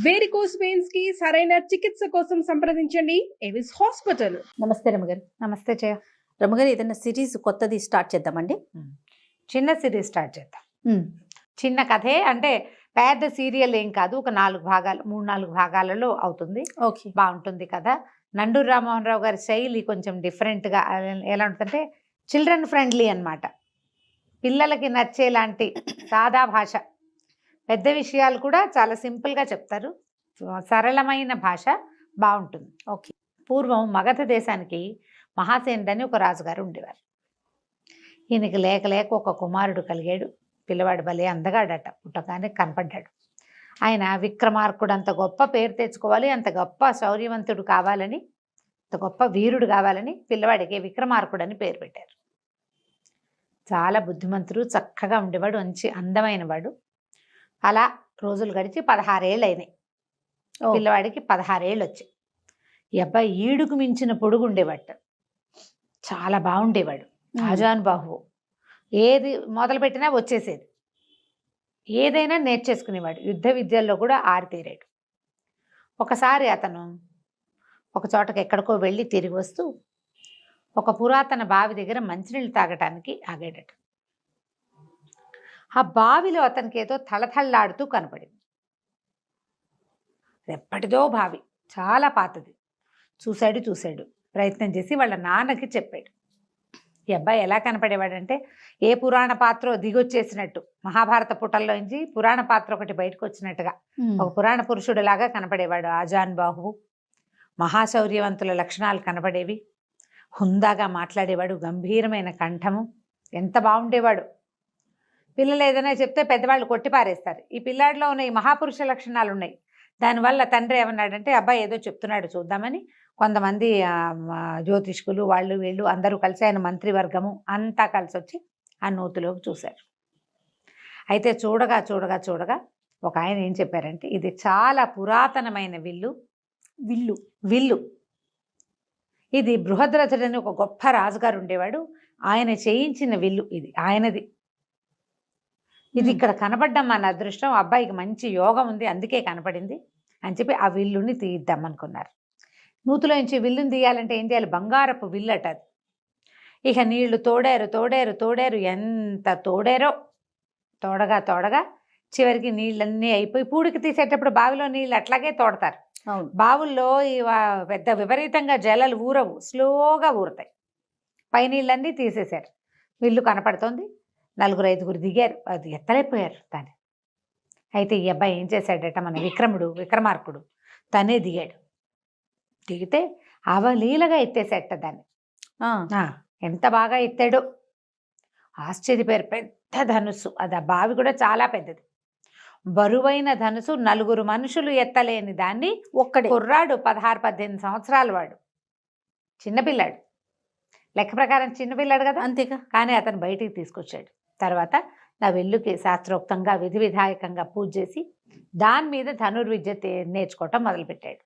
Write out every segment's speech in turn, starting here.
Varicose veins కి సరైన చికిత్స కోసం సంప్రదించండి ఎవిస్ హాస్పిటల్. నమస్తే రమగారు. నమస్తే జయ. రమగారు, ఏదైనా సిరీస్ కొత్తది స్టార్ట్ చేద్దామండి. చిన్న సిరీస్ స్టార్ట్ చేద్దాం. చిన్న కథే అంటే పెద్ద సీరియల్ ఏం కాదు, ఒక 3-4 భాగాలలో అవుతుంది. ఓకే, బాగుంటుంది కదా. నండూరు రామ్మోహన్ రావు గారి శైలి కొంచెం డిఫరెంట్గా ఎలా ఉంటుందంటే చిల్డ్రన్ ఫ్రెండ్లీ అన్నమాట. పిల్లలకి నచ్చేలాంటి సాదా భాష, పెద్ద విషయాలు కూడా చాలా సింపుల్గా చెప్తారు. సరళమైన భాష బాగుంటుంది. ఓకే. పూర్వం మగధ దేశానికి మహాసేనుడు అని ఒక రాజుగారు ఉండేవారు. ఈయనకి లేక లేక ఒక కుమారుడు కలిగాడు. పిల్లవాడు భలే అందగాడట, పుట్టగానే కనపడ్డాడు. ఆయన విక్రమార్కుడు, అంత గొప్ప పేరు తెచ్చుకోవాలి, అంత గొప్ప శౌర్యవంతుడు కావాలని, అంత గొప్ప వీరుడు కావాలని పిల్లవాడికి విక్రమార్కుడు అని పేరు పెట్టారు. చాలా బుద్ధిమంతుడు, చక్కగా ఉండేవాడు, మంచి అందమైన వాడు. అలా రోజులు గడిచి 16 ఏళ్ళు అయినాయి. పిల్లవాడికి 16 ఏళ్ళు వచ్చాయి. ఈ అబ్బాయి ఈడుకు మించిన పొడుగు ఉండేవాడు, చాలా బాగుండేవాడు, ఆజానుబాహువు. ఏది మొదలుపెట్టినా వచ్చేసేది, ఏదైనా నేర్చేసుకునేవాడు. యుద్ధ విద్యల్లో కూడా ఆరితేరాడు. ఒకసారి అతను ఒక చోటకి ఎక్కడికో వెళ్ళి తిరిగి వస్తూ ఒక పురాతన బావి దగ్గర మంచినీళ్ళు తాగటానికి ఆగాడట. ఆ బావిలో అతనికి ఏదో తళతళలాడుతూ కనపడింది. ఎప్పటిదో బావి, చాలా పాతది. చూశాడు, ప్రయత్నం చేసి వాళ్ళ నాన్నకి చెప్పాడు. ఈ అబ్బాయి ఎలా కనపడేవాడంటే ఏ పురాణ పాత్ర దిగొచ్చేసినట్టు, మహాభారత పుటల్లోంచి పురాణ పాత్ర ఒకటి బయటకు వచ్చినట్టుగా ఒక పురాణ పురుషుడిలాగా కనపడేవాడు. ఆజానుబాహువు, మహాశౌర్యవంతుల లక్షణాలు కనపడేవి. హుందాగా మాట్లాడేవాడు, గంభీరమైన కంఠము, ఎంత బాగుండేవాడు. పిల్లలు ఏదైనా చెప్తే పెద్దవాళ్ళు కొట్టిపారేస్తారు. ఈ పిల్లాడిలో ఉన్న ఈ మహాపురుష లక్షణాలు ఉన్నాయి. దానివల్ల తండ్రి ఏమన్నాడంటే, అబ్బాయి ఏదో చెప్తున్నాడు చూద్దామని కొంతమంది జ్యోతిష్కులు వాళ్ళు వీళ్ళు అందరూ కలిసి, ఆయన మంత్రివర్గము అంతా కలిసి వచ్చి ఆ నూతిలోకి చూశారు. అయితే చూడగా ఒక ఆయన ఏం చెప్పారంటే, ఇది చాలా పురాతనమైన విల్లు. ఇది బృహద్రథుడని ఒక గొప్ప రాజుగారు ఉండేవాడు, ఆయన చేయించిన విల్లు, ఇది ఆయనది. ఇది ఇక్కడ కనపడ్డం మన అదృష్టం, అబ్బాయికి మంచి యోగం ఉంది, అందుకే కనపడింది అని చెప్పి ఆ విల్లుని తీద్దామనుకున్నారు. నూతిలో నుంచి విల్లుని తీయాలంటే ఏం చేయాలి? బంగారపు విల్లట అది. ఇక నీళ్లు తోడారు, ఎంత తోడారో. తోడగా చివరికి నీళ్ళన్నీ అయిపోయి, పూడికి తీసేటప్పుడు బావిలో నీళ్ళు అట్లాగే తోడతారు. బావుల్లో పెద్ద విపరీతంగా జలాలు ఊరవు, స్లోగా ఊరుతాయి. పై నీళ్ళన్నీ తీసేశారు. విల్లు కనపడుతోంది. 4-5 దిగారు, అది ఎత్తలేకపోయారు దాన్ని. అయితే ఈ అబ్బాయి ఏం చేశాడట, మన విక్రమార్కుడు తనే దిగాడు. దిగితే అవలీలగా ఎత్తేసేట దాన్ని. ఎంత బాగా ఎత్తాడో, ఆశ్చర్యపోయారు. పెద్ద ధనుస్సు అది, ఆ బావి కూడా చాలా పెద్దది, బరువైన ధనుసు. 4 మనుషులు ఎత్తలేని దాన్ని ఒక్కడే కుర్రాడు, 16-18 సంవత్సరాల వాడు, చిన్నపిల్లాడు, లెక్క ప్రకారం చిన్నపిల్లాడు కదా, అంతేగా. కానీ అతను బయటికి తీసుకొచ్చాడు. తర్వాత నా వెల్లుకి శాస్త్రోక్తంగా విధి విధాయకంగా పూజ చేసి దాని మీద ధనుర్విద్య నేర్చుకోవటం మొదలుపెట్టాడు.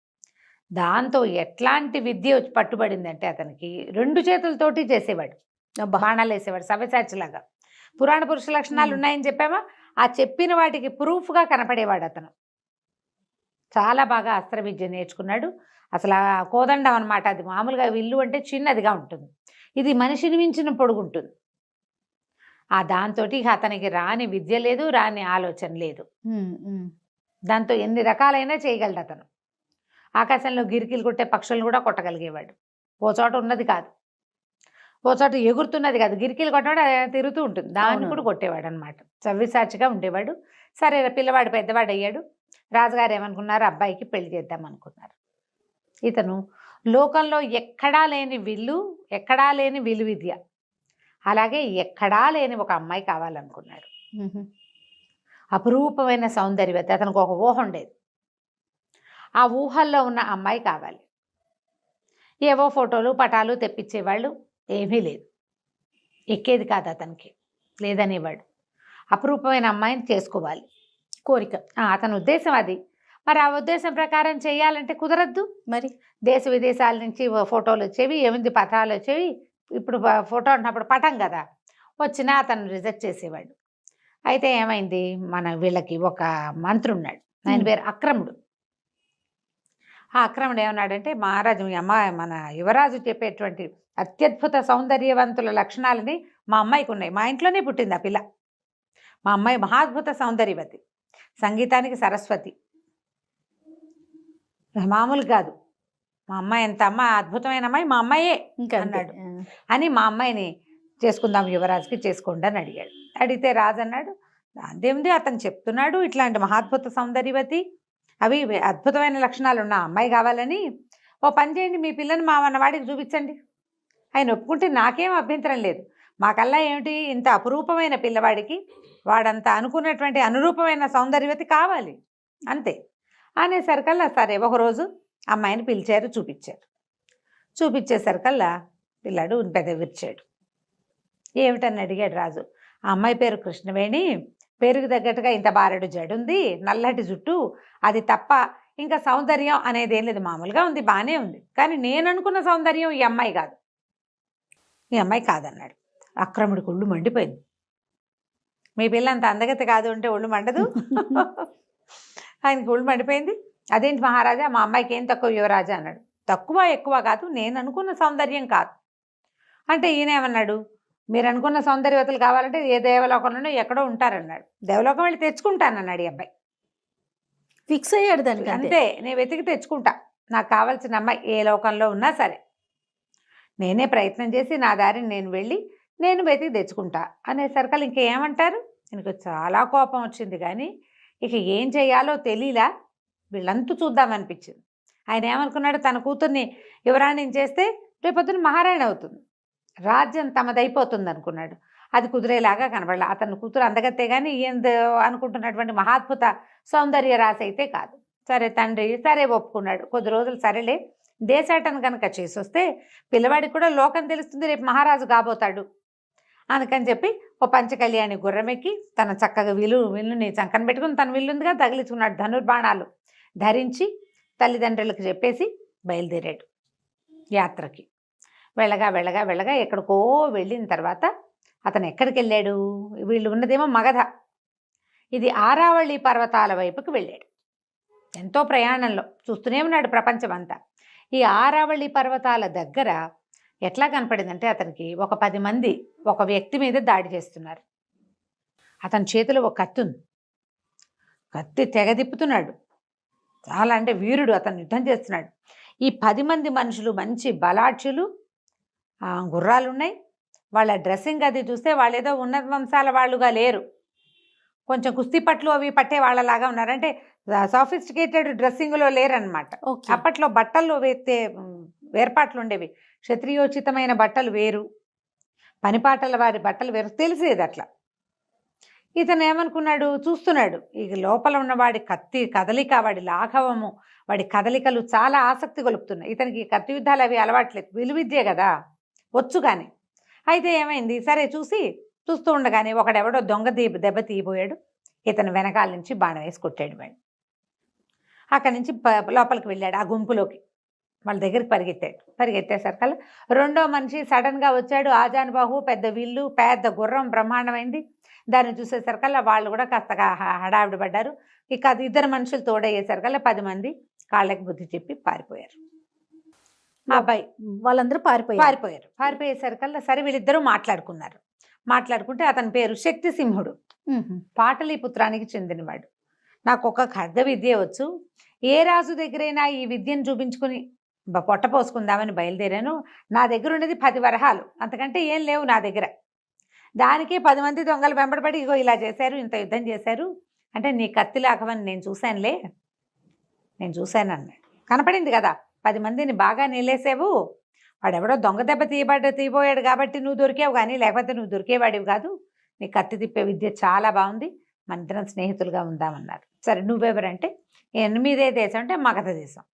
దాంతో ఎట్లాంటి విద్య పట్టుబడిందంటే అతనికి 2 చేతులతోటి చేసేవాడు, బాణాలు వేసేవాడు, సవ్యసాచిలాగా. పురాణ పురుష లక్షణాలు ఉన్నాయని చెప్పామా, ఆ చెప్పిన వాటికి ప్రూఫ్గా కనపడేవాడు అతను. చాలా బాగా అస్త్ర విద్య నేర్చుకున్నాడు. అసలు ఆ కోదండం అనమాట, అది మామూలుగా విల్లు అంటే చిన్నదిగా ఉంటుంది, ఇది మనిషిని మించిన పొడుగుంటుంది. ఆ దాంతో అతనికి రాని విద్య లేదు, రాని ఆలోచన లేదు. దాంతో ఎన్ని రకాలైనా చేయగలడు అతను. ఆకాశంలో గిరికీలు కొట్టే పక్షులను కూడా కొట్టగలిగేవాడు. ఓ చోట ఉన్నది కాదు, ఓ చోట ఎగురుతున్నది కాదు, గిరికీలు కొట్టవాడు తిరుగుతూ ఉంటుంది, దాన్ని కూడా కొట్టేవాడు అనమాట. సవ్యసాచిగా ఉండేవాడు. సరే, పిల్లవాడు పెద్దవాడు అయ్యాడు. రాజుగారు ఏమనుకున్నారు, అబ్బాయికి పెళ్లి చేద్దాం అనుకున్నారు. ఇతను లోకంలో ఎక్కడా లేని విలు విద్య, అలాగే ఎక్కడా లేని ఒక అమ్మాయి కావాలనుకున్నాడు. అపురూపమైన సౌందర్యవతి, అతనికి ఒక ఊహ ఉండేది. ఆ ఊహల్లో ఉన్న అమ్మాయి కావాలి. ఏవో ఫోటోలు పటాలు తెప్పించేవాళ్ళు, ఏమీ లేదు, ఎక్కేది కాదు అతనికి, లేదనేవాడు. అపురూపమైన అమ్మాయిని చేసుకోవాలి కోరిక, అతని ఉద్దేశం అది. మరి ఆ ఉద్దేశం ప్రకారం చేయాలంటే కుదరద్దు. మరి దేశ విదేశాల నుంచి ఫోటోలు వచ్చేవి, ఏముంది పటాలు వచ్చేవి. ఇప్పుడు ఫోటో అంటున్నప్పుడు పటం కదా, వచ్చినా అతను రిజెక్ట్ చేసేవాడు. అయితే ఏమైంది, మన వీళ్ళకి ఒక మంత్రి ఉన్నాడు, ఆయన పేరు అక్రముడు. ఆ అక్రముడు ఏమన్నాడంటే, మహారాజు మీ అమ్మాయి మన యువరాజు చెప్పేటువంటి అత్యద్భుత సౌందర్యవంతుల లక్షణాలని మా అమ్మాయికి ఉన్నాయి. మా ఇంట్లోనే పుట్టింది ఆ పిల్ల. మా అమ్మాయి మహాద్భుత సౌందర్యవతి, సంగీతానికి సరస్వతి, మామూలు కాదు. మా అమ్మాయి ఎంత అద్భుతమైన అమ్మాయి మా అమ్మాయే ఇంకా అన్నాడు. అని మా అమ్మాయిని చేసుకుందాం యువరాజుకి, చేసుకోండి అని అడిగాడు. అడిగితే రాజు అన్నాడు, అదేమిటి అతను చెప్తున్నాడు ఇట్లాంటి మహాద్భుత సౌందర్యవతి, అవి అద్భుతమైన లక్షణాలు ఉన్న అమ్మాయి కావాలని, ఓ పని చేయండి, మీ పిల్లని మా అన్నవాడికి చూపించండి. ఆయన ఒప్పుకుంటే నాకేం అభ్యంతరం లేదు. మాకల్లా ఏమిటి, ఇంత అపురూపమైన పిల్లవాడికి వాడంతా అనుకున్నటువంటి అనురూపమైన సౌందర్యవతి కావాలి అంతే అనేసరికల్లా సరే ఒకరోజు అమ్మాయిని పిలిచారు, చూపించేసరికల్లా పిల్లాడు పెద్ద విరిచాడు. ఏమిటని అడిగాడు రాజు. ఆ అమ్మాయి పేరు కృష్ణవేణి, పేరుకు తగ్గట్టుగా ఇంత బారెడు జడుంది, నల్లటి జుట్టు, అది తప్ప ఇంకా సౌందర్యం అనేది ఏం లేదు, మామూలుగా ఉంది, బాగానే ఉంది, కానీ నేను అనుకున్న సౌందర్యం ఈ అమ్మాయి కాదన్నాడు. అక్రముడికి ఒళ్ళు మండిపోయింది. మీ పిల్ల అంత అందగతి కాదు అంటే ఒళ్ళు మండదు? ఆయనకి ఒళ్ళు మండిపోయింది. అదేంటి మహారాజా, మా అమ్మాయికి ఏం తక్కువ యువరాజా అన్నాడు. తక్కువ ఎక్కువ కాదు, నేను అనుకున్న సౌందర్యం కాదు అంటే ఈయన ఏమన్నాడు, మీరు అనుకున్న సౌందర్యవతులు కావాలంటే ఏ దేవలోకంలోనో ఎక్కడో ఉంటారన్నాడు. దేవలోకం వెళ్ళి తెచ్చుకుంటానన్నాడు ఈ అబ్బాయి. ఫిక్స్ అయ్యాడు దానికి. అంతే, నేను వెతికి తెచ్చుకుంటా, నాకు కావాల్సిన అమ్మాయి ఏ లోకంలో ఉన్నా సరే నేనే ప్రయత్నం చేసి నా దారిని నేను వెళ్ళి నేను వెతికి తెచ్చుకుంటా అనేసరికి ఇంకేమంటారు. எனக்கு చాలా కోపం వచ్చింది, కానీ ఇక ఏం చేయాలో తెలియలా, వీళ్ళంతూ చూద్దామనిపించింది. ఆయన ఏమనుకున్నాడు, తన కూతుర్ని యువరాణిని చేస్తే రేపొద్దున మహారాణి అవుతుంది, రాజ్యం తమదైపోతుంది అనుకున్నాడు. అది కుదిరేలాగా కనబడలే. అతని కూతురు అందగత్తే కానీ ఈయన అనుకుంటున్నటువంటి మహాద్భుత సౌందర్య రాశి అయితే కాదు. సరే తండ్రి సరే ఒప్పుకున్నాడు. కొద్ది రోజులు సరేలే, దేశాటన కనుక చేసి వస్తే పిల్లవాడికి కూడా లోకం తెలుస్తుంది, రేపు మహారాజు కాబోతాడు అందుకని చెప్పి ఓ పంచకళ్యాణి గుర్రమెక్కి తన చక్కగా విల్లుని చంకన పెట్టుకుని, తన విల్లుందిగా తగిలించుకున్నాడు, ధనుర్బాణాలు ధరించి తల్లిదండ్రులకు చెప్పేసి బయలుదేరాడు యాత్రకి. వెళ్ళగా ఎక్కడికో వెళ్ళిన తర్వాత అతను ఎక్కడికి వెళ్ళాడు, వీళ్ళు ఉన్నదేమో మగధ, ఇది ఆరావళి పర్వతాల వైపుకి వెళ్ళాడు. ఎంతో ప్రయాణంలో చూస్తూనే ఉన్నాడు ప్రపంచం అంతా. ఈ ఆరావళి పర్వతాల దగ్గర ఎట్లా కనపడిందంటే అతనికి ఒక 10 మంది ఒక వ్యక్తి మీద దాడి చేస్తున్నారు. అతని చేతిలో ఒక కత్తి ఉంది, కత్తి తెగదిప్పుతున్నాడు, చాలా అంటే వీరుడు, అతను యుద్ధం చేస్తున్నాడు. ఈ 10 మంది మనుషులు మంచి బలాఢ్యులు, గుర్రాలు ఉన్నాయి, వాళ్ళ డ్రెస్సింగ్ అది చూస్తే వాళ్ళు ఏదో ఉన్నత వంశాల వాళ్ళుగా లేరు, కొంచెం కుస్తీ పట్లు అవి పట్టే వాళ్ళలాగా ఉన్నారు, అంటే సాఫిస్టికేటెడ్ డ్రెస్సింగ్లో లేరనమాట. అప్పట్లో బట్టల్లో వేర్పాట్లు ఉండేవి, క్షత్రియోచితమైన బట్టలు వేరు, పనిపాటల వారి బట్టలు వేరు, తెలిసేది అట్లా. ఇతను ఏమనుకున్నాడు, చూస్తున్నాడు ఈ లోపల ఉన్నవాడి కత్తి కదలిక, వాడి లాఘవము, వాడి కదలికలు చాలా ఆసక్తి గొలుపుతున్నాయి. ఇతనికి కత్తి యుద్ధాలు అవి అలవాట్లేదు, విలువిద్యే కదా వచ్చు. కానీ అయితే ఏమైంది, సరే చూస్తూ ఉండగానే ఒకడెవడో దొంగ దెబ్బ తీయబోయాడు, ఇతను వెనకాల నుంచి బాణం వేసి కొట్టాడు. వాడు అక్కడి నుంచి లోపలికి వెళ్ళాడు, ఆ గుంపులోకి వాళ్ళ దగ్గరికి పరిగెత్తేసరికల్లా రెండో మనిషి సడన్గా వచ్చాడు, ఆజానుబాహు, పెద్ద విల్లు, పెద్ద గుర్రం, బ్రహ్మాండమైంది. దాన్ని చూసేసరికల్లా వాళ్ళు కూడా కాస్తగా హడావిడి పడ్డారు. ఇక అది 2 మనుషులు తోడయ్యేసరికల్లా 10 మంది కాళ్ళకి బుద్ధి చెప్పి పారిపోయారు. ఆ అబ్బాయి వాళ్ళందరూ పారిపోయేసరికల్లా సరే వీళ్ళిద్దరూ మాట్లాడుకుంటే అతని పేరు శక్తి సింహుడు, పాటలీపుత్రానికి చెందినవాడు. నాకు ఒక ఖడ్గ విద్య వచ్చు, ఏ రాజు దగ్గరైనా ఈ విద్యను చూపించుకుని పొట్ట పోసుకుందామని బయలుదేరాను. నా దగ్గర ఉండేది 10 వరహాలు, అంతకంటే ఏం లేవు నా దగ్గర. దానికే 10 మంది దొంగలు వెంబడబడి ఇగో ఇలా చేశారు, ఇంత యుద్ధం చేశారు అంటే నీ కత్తి లాగవని నేను చూశాను అన్నాడు. కనపడింది కదా 10 మందిని బాగా నిలేసావు, వాడెవడో దొంగ దెబ్బ తీయబోయాడు కాబట్టి నువ్వు దొరికావు, కానీ లేకపోతే నువ్వు దొరికేవాడివి కాదు, నీ కత్తి తిప్పే విద్య చాలా బాగుంది, మన ఇద్దరం స్నేహితులుగా ఉందామన్నారు. సరే నువ్వెవరంటే 8వ దేశం అంటే మగధ దేశం.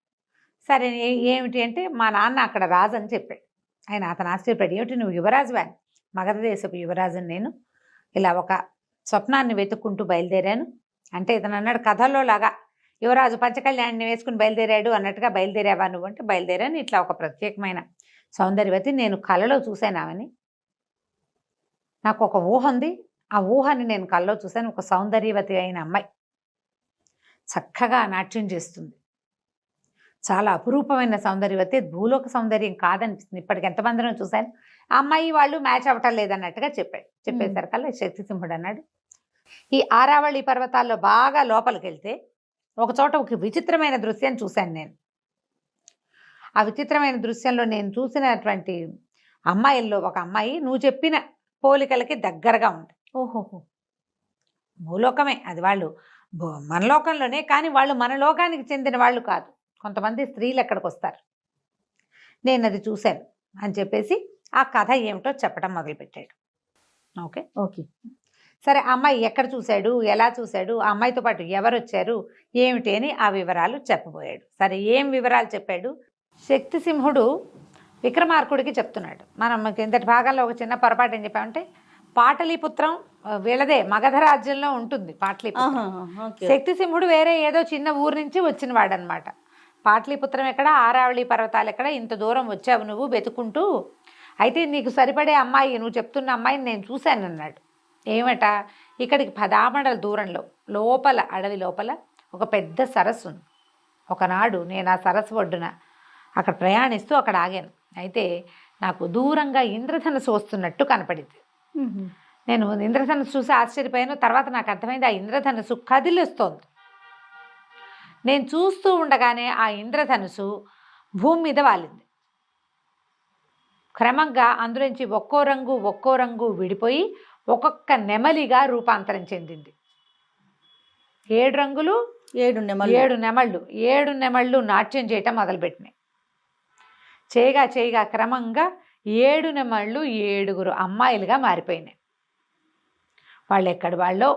సరే ఏమిటి అంటే మా నాన్న అక్కడ రాజు అని చెప్పాడు. అతను ఆశ్చర్యపడి, ఏమిటి నువ్వు యువరాజు అని? మగధ దేశపు యువరాజుని నేను, ఇలా ఒక స్వప్నాన్ని వెతుక్కుంటూ బయలుదేరాను అంటే ఇతను అన్నాడు కథల్లో లాగా యువరాజు పంచకళ్యాణిని వేసుకుని బయలుదేరాడు అన్నట్టుగా, బయలుదేరావా నువ్వు అంటే బయలుదేరాను, ఇట్లా ఒక ప్రత్యేకమైన సౌందర్యవతి నేను కలలో చూశానామని, నాకు ఒక ఊహ ఉంది, ఆ ఊహని నేను కల్లో చూశాను, ఒక సౌందర్యవతి అయిన అమ్మాయి చక్కగా నాట్యం చేస్తుంది, చాలా అపురూపమైన సౌందర్యవతి, భూలోక సౌందర్యం కాదనిపిస్తుంది. ఇప్పటికి ఎంతమందినో చూశాను. ఆ అమ్మాయి వాళ్ళు మ్యాచ్ అవ్వటం లేదన్నట్టుగా చెప్పాడు. చెప్పేసరికల్లా శక్తిసింహుడు అన్నాడు, ఈ ఆరావళి పర్వతాల్లో బాగా లోపలికి వెళ్తే ఒక చోట ఒక విచిత్రమైన దృశ్యం చూశాను నేను. ఆ విచిత్రమైన దృశ్యంలో నేను చూసినటువంటి అమ్మాయిల్లో ఒక అమ్మాయి నువ్వు చెప్పిన పోలికలకి దగ్గరగా ఉంది. ఓహోహో. భూలోకమే అది, వాళ్ళు మన లోకంలోనే, కానీ వాళ్ళు మన లోకానికి చెందిన వాళ్ళు కాదు. కొంతమంది స్త్రీలు ఎక్కడికి వస్తారు, నేను అది చూశాను అని చెప్పేసి ఆ కథ ఏమిటో చెప్పడం మొదలుపెట్టాడు. Okay okay. సరే, అమ్మాయి ఎక్కడ చూశాడు, ఎలా చూశాడు, ఆ అమ్మాయితో పాటు ఎవరు వచ్చారు, ఏమిటి అని ఆ వివరాలు చెప్పబోయాడు. సరే, ఏం వివరాలు చెప్పాడు? శక్తిసింహుడు విక్రమార్కుడికి చెప్తున్నాడు. మనం కిందటి భాగంలో ఒక చిన్న పొరపాటు ఏం చెప్పామంటే, పాటలీపుత్రం వీళ్ళదే, మగధ రాజ్యంలో ఉంటుంది పాటలీపుత్రం. శక్తిసింహుడు వేరే ఏదో చిన్న ఊరు నుంచి వచ్చిన వాడనమాట. పాటలీపుత్రం ఎక్కడ, ఆరావళి పర్వతాలు ఎక్కడ, ఇంత దూరం వచ్చావు నువ్వు వెతుకుంటూ, అయితే నీకు సరిపడే అమ్మాయి, నువ్వు చెప్తున్న అమ్మాయిని నేను చూశాను అన్నాడు. ఏమట, ఇక్కడికి 10 ఆమడల దూరంలో లోపల, అడవి లోపల ఒక పెద్ద సరస్సు ఉంది. ఒకనాడు నేను ఆ సరస్సు ఒడ్డున అక్కడ ప్రయాణిస్తూ అక్కడ ఆగాను. అయితే నాకు దూరంగా ఇంద్రధనుసు వస్తున్నట్టు కనపడింది. నేను ఇంద్రధనుసు చూసి ఆశ్చర్యపోయాను. తర్వాత నాకు అర్థమైంది, ఆ ఇంద్రధనుసు కదిలిస్తోంది. నేను చూస్తూ ఉండగానే ఆ ఇంద్రధనుసు భూమి మీద వాలింది. క్రమంగా అందులోంచి ఒక్కో రంగు విడిపోయి ఒక్కొక్క నెమలిగా రూపాంతరం చెందింది. 7 రంగులు, 7 నెమళ్ళు. 7 నెమళ్ళు నాట్యం చేయటం మొదలుపెట్టినాయి. చేయగా క్రమంగా 7 నెమళ్ళు 7 అమ్మాయిలుగా మారిపోయినాయి. వాళ్ళు ఎక్కడి వాళ్ళో,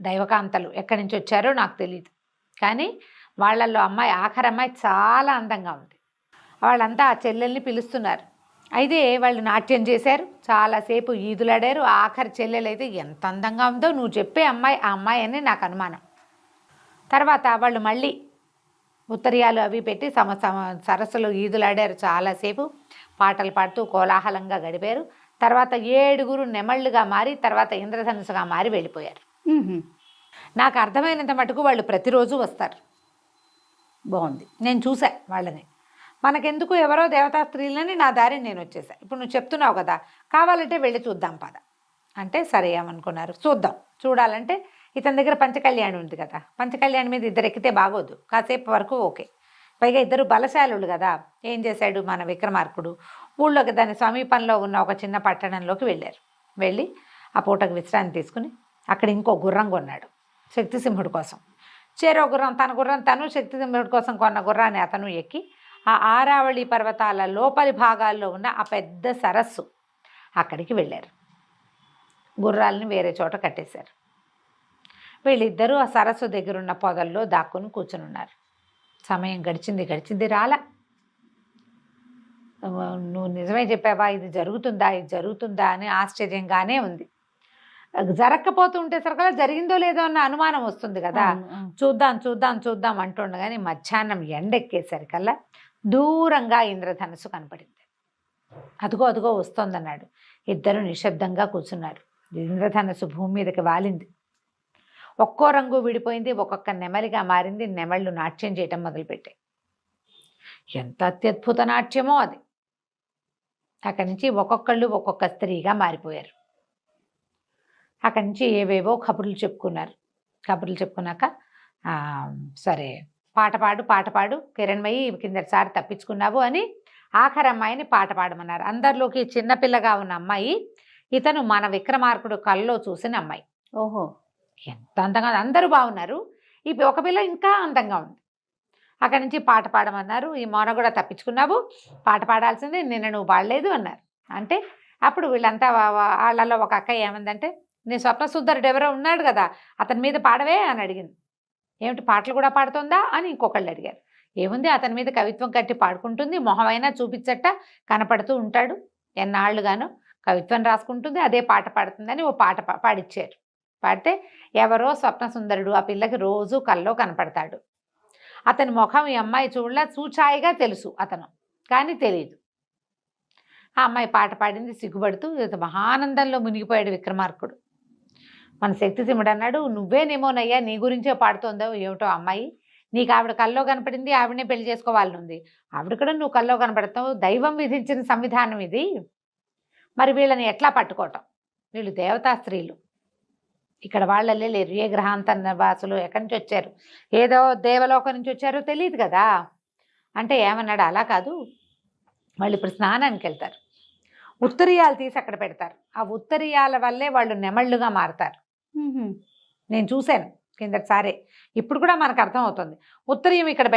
దైవకాంతలు ఎక్కడి నుంచి వచ్చారో నాకు తెలియదు, కానీ వాళ్ళల్లో అమ్మాయి, ఆఖరి అమ్మాయి చాలా అందంగా ఉంది. వాళ్ళంతా ఆ చెల్లెల్ని పిలుస్తున్నారు. అయితే వాళ్ళు నాట్యం చేశారు, చాలాసేపు ఈదులాడారు. ఆఖరి చెల్లెలైతే ఎంత అందంగా ఉందో, నువ్వు చెప్పే అమ్మాయి ఆ అమ్మాయి అని నాకు అనుమానం. తర్వాత వాళ్ళు మళ్ళీ ఉత్తరీయాలు అవి పెట్టి సరస్సులో ఈదులాడారు, చాలాసేపు పాటలు పాడుతూ కోలాహలంగా గడిపారు. తర్వాత 7 నెమళ్ళుగా మారి, తర్వాత ఇంద్రధనుసుగా మారి వెళ్ళిపోయారు. నాకు అర్థమైనంత మటుకు వాళ్ళు ప్రతిరోజు వస్తారు. బాగుంది, నేను చూసా వాళ్ళని. మనకెందుకు, ఎవరో దేవతా స్త్రీలని, నా దారిని నేను వచ్చేసా. ఇప్పుడు నువ్వు చెప్తున్నావు కదా, కావాలంటే వెళ్ళి చూద్దాం పద అంటే, సరే ఏమనుకున్నారు, చూద్దాం. చూడాలంటే ఇతని దగ్గర పంచకళ్యాణి ఉంది కదా, పంచకళ్యాణి మీద 2 ఎక్కితే బాగోదు, కాసేపు వరకు ఓకే. పైగా 2 బలశాలుడు కదా. ఏం చేశాడు మన విక్రమార్కుడు, ఊళ్ళోకి దాని సమీపంలో ఉన్న ఒక చిన్న పట్టణంలోకి వెళ్ళారు. వెళ్ళి ఆ పూటకు విశ్రాంతి తీసుకుని అక్కడ ఇంకో గుర్రం కొన్నాడు శక్తిసింహుడి కోసం. చేరో గుర్రం, తన గుర్రం తను, శక్తిసింహుడి కోసం కొన్న గుర్రాన్ని అతను ఎక్కి ఆ ఆరావళి పర్వతాల లోపలి భాగాల్లో ఉన్న ఆ పెద్ద సరస్సు అక్కడికి వెళ్ళారు. గుర్రాలని వేరే చోట కట్టేశారు. వీళ్ళిద్దరూ ఆ సరస్సు దగ్గరున్న పొదల్లో దాక్కుని కూర్చుని ఉన్నారు. సమయం గడిచింది రాలా. నువ్వు నిజమే చెప్పావా, ఇది జరుగుతుందా అని ఆశ్చర్యంగానే ఉంది. జరగకపోతుంటే సరికల్లా జరిగిందో లేదో అన్న అనుమానం వస్తుంది కదా. చూద్దాం అంటుండగానే మధ్యాహ్నం ఎండెక్కేసరికల్లా దూరంగా ఇంద్రధనుసు కనపడింది. అదుగో వస్తోందన్నాడు. ఇద్దరు నిశ్శబ్దంగా కూర్చున్నారు. ఇంద్రధనుసు భూమి మీదకి వాలింది. ఒక్కో రంగు విడిపోయింది, ఒక్కొక్క నెమలిగా మారింది. నెమళ్ళు నాట్యం చేయటం మొదలుపెట్టాయి. ఎంత అత్యద్భుత నాట్యమో అది. అక్కడి నుంచి ఒక్కొక్కళ్ళు ఒక్కొక్క స్త్రీగా మారిపోయారు. అక్కడి నుంచి ఏవేవో కబుర్లు చెప్పుకున్నాక సరే పాట పాడు కిరణ్మయి, కిందటిసారి తప్పించుకున్నావు అని ఆఖరి అమ్మాయిని పాట పాడమన్నారు. అందరిలోకి చిన్నపిల్లగా ఉన్న అమ్మాయి ఇతను మన విక్రమార్కుడు కల్లో చూసిన అమ్మాయి. ఓహో, ఎంత అందంగా, అందరూ బాగున్నారు. ఈ ఒక పిల్ల ఇంకా అందంగా ఉంది. అక్కడి నుంచి పాట పాడమన్నారు. ఈ మౌన కూడా తప్పించుకున్నావు, పాట పాడాల్సిందే, నిన్న నువ్వు పాడలేదు అన్నారు. అంటే అప్పుడు వీళ్ళంతా, వాళ్ళలో ఒక అక్క ఏమందంటే, నీ స్వప్నసుందరుడు ఎవరో ఉన్నాడు కదా, అతని మీద పాడవే అని అడిగింది. ఏమిటి, పాటలు కూడా పాడుతుందా అని ఇంకొకళ్ళు అడిగారు. ఏముంది, అతని మీద కవిత్వం కట్టి పాడుకుంటుంది, మొహమైనా చూపించట్ట కనపడుతూ ఉంటాడు, ఎన్నాళ్ళుగానో కవిత్వం రాసుకుంటుంది, అదే పాట పాడుతుందని ఓ పాట పాడిచ్చారు. పాడితే ఎవరో స్వప్నసుందరుడు ఆ పిల్లకి రోజు కల్లో కనపడతాడు. అతని ముఖం ఈ అమ్మాయి చూడలా, చూచాయిగా తెలుసు అతను, కానీ తెలియదు. ఆ అమ్మాయి పాట పాడింది. సిగ్గుపడుతూ మహానందంలో మునిగిపోయాడు విక్రమార్కుడు. మన శక్తిసింహుడు అన్నాడు, నువ్వేనేమోనయ్యా, నీ గురించే పాడుతోందో ఏమిటో అమ్మాయి, నీకు ఆవిడ కల్లో కనపడింది, ఆవిడనే పెళ్లి చేసుకోవాలని ఉంది. ఆవిడ కూడా నువ్వు కల్లో కనపడతావు. దైవం విధించిన సంవిధానం ఇది. మరి వీళ్ళని ఎట్లా పట్టుకోవటం? వీళ్ళు దేవతా స్త్రీలు, ఇక్కడ వాళ్ళే లేరు. ఏ గ్రహాంతర వాసులు, ఎక్కడి నుంచి వచ్చారు, ఏదో దేవలోకం నుంచి వచ్చారో తెలియదు కదా. అంటే ఏమన్నాడు, అలా కాదు, వాళ్ళు ఇప్పుడు స్నానానికి వెళ్తారు, ఉత్తరీయాలు తీసి అక్కడ పెడతారు. ఆ ఉత్తరీయాల వల్లే వాళ్ళు నెమళ్ళుగా మారతారు. నేను చూశాను కిందటిసారే, ఇప్పుడు కూడా మనకు అర్థం అవుతుంది. ఉత్తరీయం ఇక్కడ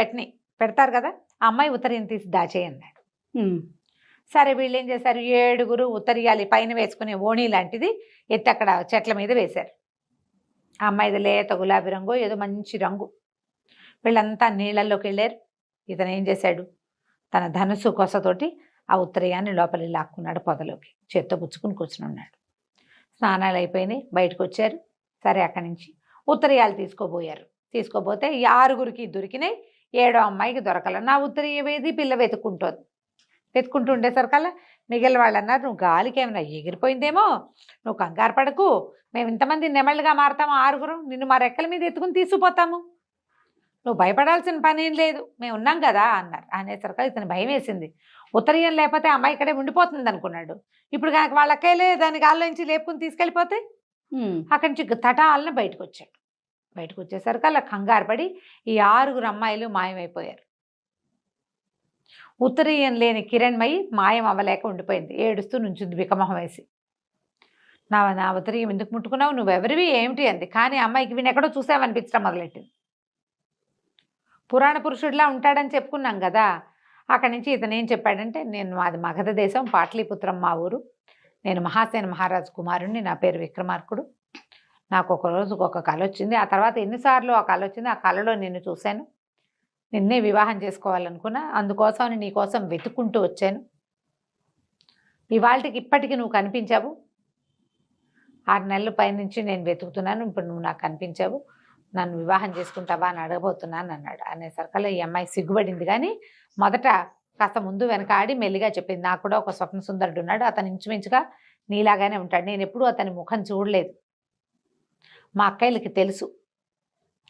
పెడతారు కదా, ఆ అమ్మాయి ఉత్తరీయం తీసి దాచేయన్నాడు. సరే వీళ్ళు ఏం చేశారు, 7 ఉత్తరీయాలు పైన వేసుకునే ఓణి లాంటిది ఎత్తి అక్కడ చెట్ల మీద వేశారు. ఆ అమ్మాయిది లేత గులాబీ రంగు, ఏదో మంచి రంగు. వీళ్ళంతా నీళ్ళల్లోకి వెళ్ళారు. ఇతను ఏం చేశాడు, తన ధనుసు కొసతోటి ఆ ఉత్తరీయాన్ని లోపలి లాక్కున్నాడు, పొదలోకి చేత్తో పుచ్చుకుని కూర్చుని ఉన్నాడు. స్నానాలు అయిపోయినాయి, బయటకు వచ్చారు. సరే అక్కడి నుంచి ఉత్తరీయాలు తీసుకోబోతే 6 దొరికినాయి, 7వ అమ్మాయికి దొరకల. నా ఉత్తరీయం ఏది, పిల్ల వెతుక్కుంటూ ఉండేసరికల్లా మిగిలిన వాళ్ళు అన్నారు, నువ్వు గాలికి ఏమైనా ఎగిరిపోయిందేమో, నువ్వు కంగారు పడకు, మేము ఇంతమంది నెమళ్ళుగా మారతాము 6, నిన్ను మా రెక్కల మీద ఎత్తుకుని తీసుకుపోతాము, నువ్వు భయపడాల్సిన పని ఏం లేదు, మేము ఉన్నాం కదా అన్నారు. అనేసరికి ఇతను భయం వేసింది. ఉత్తరీయం లేకపోతే అమ్మాయి ఇక్కడే ఉండిపోతుంది అనుకున్నాడు. ఇప్పుడు కనుక వాళ్ళకేలే దాని గాల్లో నుంచి లేపుకుని తీసుకెళ్ళిపోతే అక్కడి నుంచి తటాలన బయటకు వచ్చేసరికి అలా కంగారు పడి ఈ 6 అమ్మాయిలు మాయమైపోయారు. ఉత్తరీయం లేని కిరణ్మయి మాయం అవ్వలేక ఉండిపోయింది. ఏడుస్తూ నుంచింది వికమొహం వేసి. నా ఉత్తరీయం ఎందుకు ముట్టుకున్నావు, నువ్వెవరివి ఏమిటి అంది. కానీ అమ్మాయికి వీని ఎక్కడో చూసావనిపించడం మొదలెట్టింది. పురాణ పురుషుడిలా ఉంటాడని చెప్పుకున్నాం కదా. అక్కడి నుంచి ఇతను ఏం చెప్పాడంటే, మాది మగధ దేశం, పాటలీపుత్రం మా ఊరు, నేను మహాసేన మహారాజు కుమారుణ్ణి, నా పేరు విక్రమార్కుడు. నాకు ఒక రోజుకు ఒక కళ వచ్చింది. ఆ తర్వాత ఎన్నిసార్లు ఆ కళ వచ్చింది, ఆ కళలో నిన్ను చూశాను, నిన్నే వివాహం చేసుకోవాలనుకున్నా, అందుకోసం నీ కోసం వెతుక్కుంటూ వచ్చాను. ఇవాళకి ఇప్పటికి నువ్వు కనిపించావు. 6 నెలల పైనుంచి నేను వెతుకుతున్నాను, ఇప్పుడు నువ్వు నాకు కనిపించావు, నన్ను వివాహం చేసుకుంటావా అని అడగబోతున్నాను అన్నాడు. అనేసరికల్లా ఈ అమ్మాయి సిగ్గుపడింది. కానీ మొదట కాస్త ముందు వెనక ఆడి మెల్లిగా చెప్పింది, నాకు కూడా ఒక స్వప్న సుందరుడు ఉన్నాడు, అతను ఇంచుమించుగా నీలాగానే ఉంటాడు, నేను ఎప్పుడూ అతని ముఖం చూడలేదు, మా అక్కయ్యలకి తెలుసు.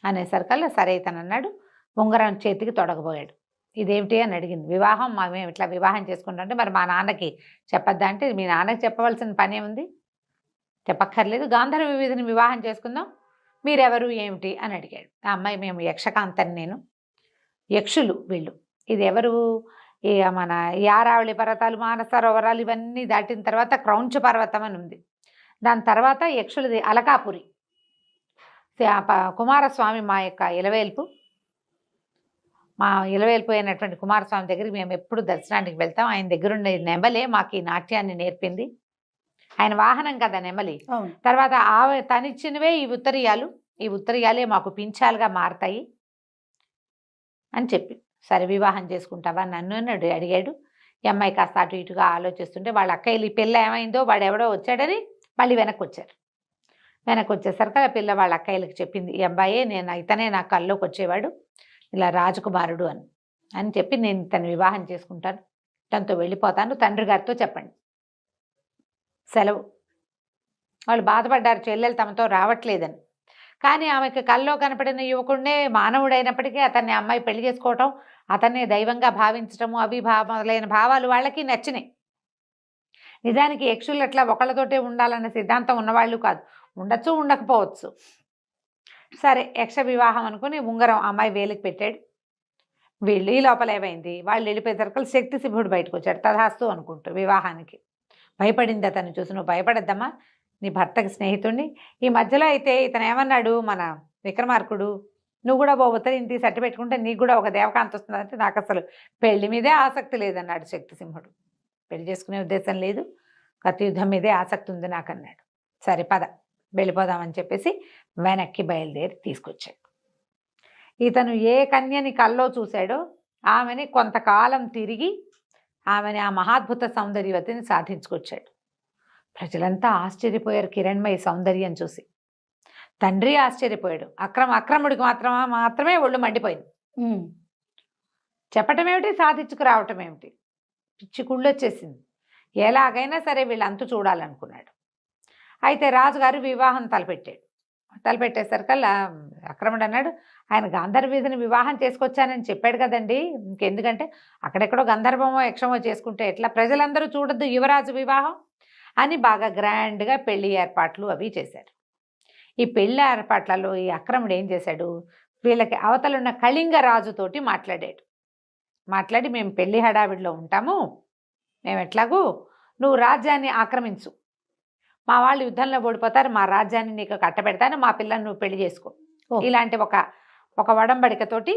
అనేసరికల్లా సరే ఇతను అన్నాడు, ఉంగరం చేతికి తొడగబోయాడు. ఇదేమిటి అని అడిగింది. వివాహం మేము ఇట్లా వివాహం చేసుకుంటామంటే, మరి మా నాన్నకి చెప్పొద్దా అంటే, మీ నాన్నకి చెప్పవలసిన పనే ఉంది, చెప్పక్కర్లేదు, గాంధర్వ వీధిని వివాహం చేసుకుందాం, మీరెవరు ఏమిటి అని అడిగాడు. ఆ అమ్మాయి, మేము యక్షకాంతని, నేను యక్షులు వీళ్ళు. ఇది ఎవరు, మన యారావళి పర్వతాలు, మానసరోవరాలు ఇవన్నీ దాటిన తర్వాత క్రౌంచ పర్వతం అని ఉంది. దాని తర్వాత యక్షులది అలకాపురి. కుమారస్వామి మా యొక్క ఇలవేల్పు అయినటువంటి కుమారస్వామి దగ్గరికి మేము ఎప్పుడు దర్శనానికి వెళ్తాం. ఆయన దగ్గరుండే నెమలే మాకు ఈ నాట్యాన్ని నేర్పింది. ఆయన వాహనం కదా నెమలి. తర్వాత తనిచ్చినవే ఈ ఉత్తరీయాలే మాకు పింఛాలుగా మారతాయి అని చెప్పి, సరే వివాహం చేసుకుంటావా నన్ను అని అడిగాడు. ఈ అమ్మాయి కాస్త అటు ఇటుగా ఆలోచిస్తుంటే, వాళ్ళ అక్కయ్యలు ఈ పిల్ల ఏమైందో, వాడెవడో వచ్చాడని మళ్ళీ వెనక్కి వచ్చేసరికి ఆ పిల్ల వాళ్ళ అక్కయ్యలకు చెప్పింది, ఈ అబ్బాయే ఇతనే నా కల్లోకి వచ్చేవాడు, ఇలా రాజకుమారుడు అని చెప్పి, నేను ఇతను వివాహం చేసుకుంటాను, తనతో వెళ్ళిపోతాను, తండ్రి గారితో చెప్పండి, సెలవు. వాళ్ళు బాధపడ్డారు, చెల్లెలు తమతో రావట్లేదని. కానీ ఆమెకి కల్లో కనపడిన యువకుడినే మానవుడైనప్పటికీ అతన్ని అమ్మాయి పెళ్లి చేసుకోవటం, అతన్నే దైవంగా భావించటము, మొదలైన భావాలు వాళ్ళకి నచ్చినాయి. నిజానికి యక్షులు అట్లా ఒకళ్ళతోటే ఉండాలన్న సిద్ధాంతం ఉన్నవాళ్ళు కాదు, ఉండొచ్చు ఉండకపోవచ్చు. సరే యక్ష వివాహం అనుకుని ఉంగరం అమ్మాయి వేలికి పెట్టాడు. వీళ్ళు ఈ లోపల ఏమైంది, వాళ్ళు వెళ్ళిపోయేసరికి శక్తి సింహుడు బయటకు వచ్చాడు, తథాస్తు అనుకుంటూ వివాహానికి. భయపడింది అతను చూసి, నువ్వు భయపడద్దమ్మా, నీ భర్తకి స్నేహితుడిని. ఈ మధ్యలో అయితే ఇతను ఏమన్నాడు, మన విక్రమార్కుడు, నువ్వు కూడా ఉత్తరీయం తీసి అట్టి పెట్టుకుంటే నీకు కూడా ఒక దేవకాంత వస్తుందంటే, నాకు అసలు పెళ్లి మీదే ఆసక్తి లేదన్నాడు శక్తిసింహుడు. పెళ్లి చేసుకునే ఉద్దేశం లేదు, కత్తి యుద్ధం మీదే ఆసక్తి ఉంది నాకు అన్నాడు. సరే పద వెళ్ళిపోదామని చెప్పేసి వెనక్కి బయలుదేరి తీసుకొచ్చాడు. ఇతను ఏ కన్యని కల్లో చూశాడో ఆమెని కొంతకాలం తిరిగి ఆమెని ఆ మహాద్భుత సౌందర్యవతిని సాధించుకొచ్చాడు. ప్రజలంతా ఆశ్చర్యపోయారు కిరణ్మయి సౌందర్యం చూసి. తండ్రి ఆశ్చర్యపోయాడు. అక్రముడికి మాత్రమే ఒళ్ళు మండిపోయింది. చెప్పటం ఏమిటి, సాధించుకురావటం ఏమిటి, పిచ్చి కుళ్ళొచ్చేసింది. ఎలాగైనా సరే వీళ్ళంతు చూడాలనుకున్నాడు. అయితే రాజుగారు వివాహం తలపెట్టాడు. తలపెట్టేసరికల్లా అక్రముడు అన్నాడు, ఆయన గాంధర్వీధిని వివాహం చేసుకొచ్చానని చెప్పాడు కదండి, ఇంకెందుకంటే అక్కడెక్కడో గంధర్వమో యక్షమో చేసుకుంటే ఎట్లా, ప్రజలందరూ చూడొద్దు యువరాజు వివాహం అని బాగా గ్రాండ్గా పెళ్లి ఏర్పాట్లు అవి చేశారు. ఈ పెళ్లి ఏర్పాట్లలో ఈ అక్రముడు ఏం చేశాడు, వీళ్ళకి అవతలున్న కళింగ రాజుతోటి మాట్లాడి మేము పెళ్లి హడావిడిలో ఉంటాము, మేము ఎట్లాగూ నువ్వు రాజ్యాన్ని ఆక్రమించు, మా వాళ్ళు యుద్ధంలో ఓడిపోతారు, మా రాజ్యాన్ని నీకు కట్టబెడతాను, మా పిల్లని నువ్వు పెళ్లి చేసుకో, ఇలాంటి ఒక వడంబడికతోటి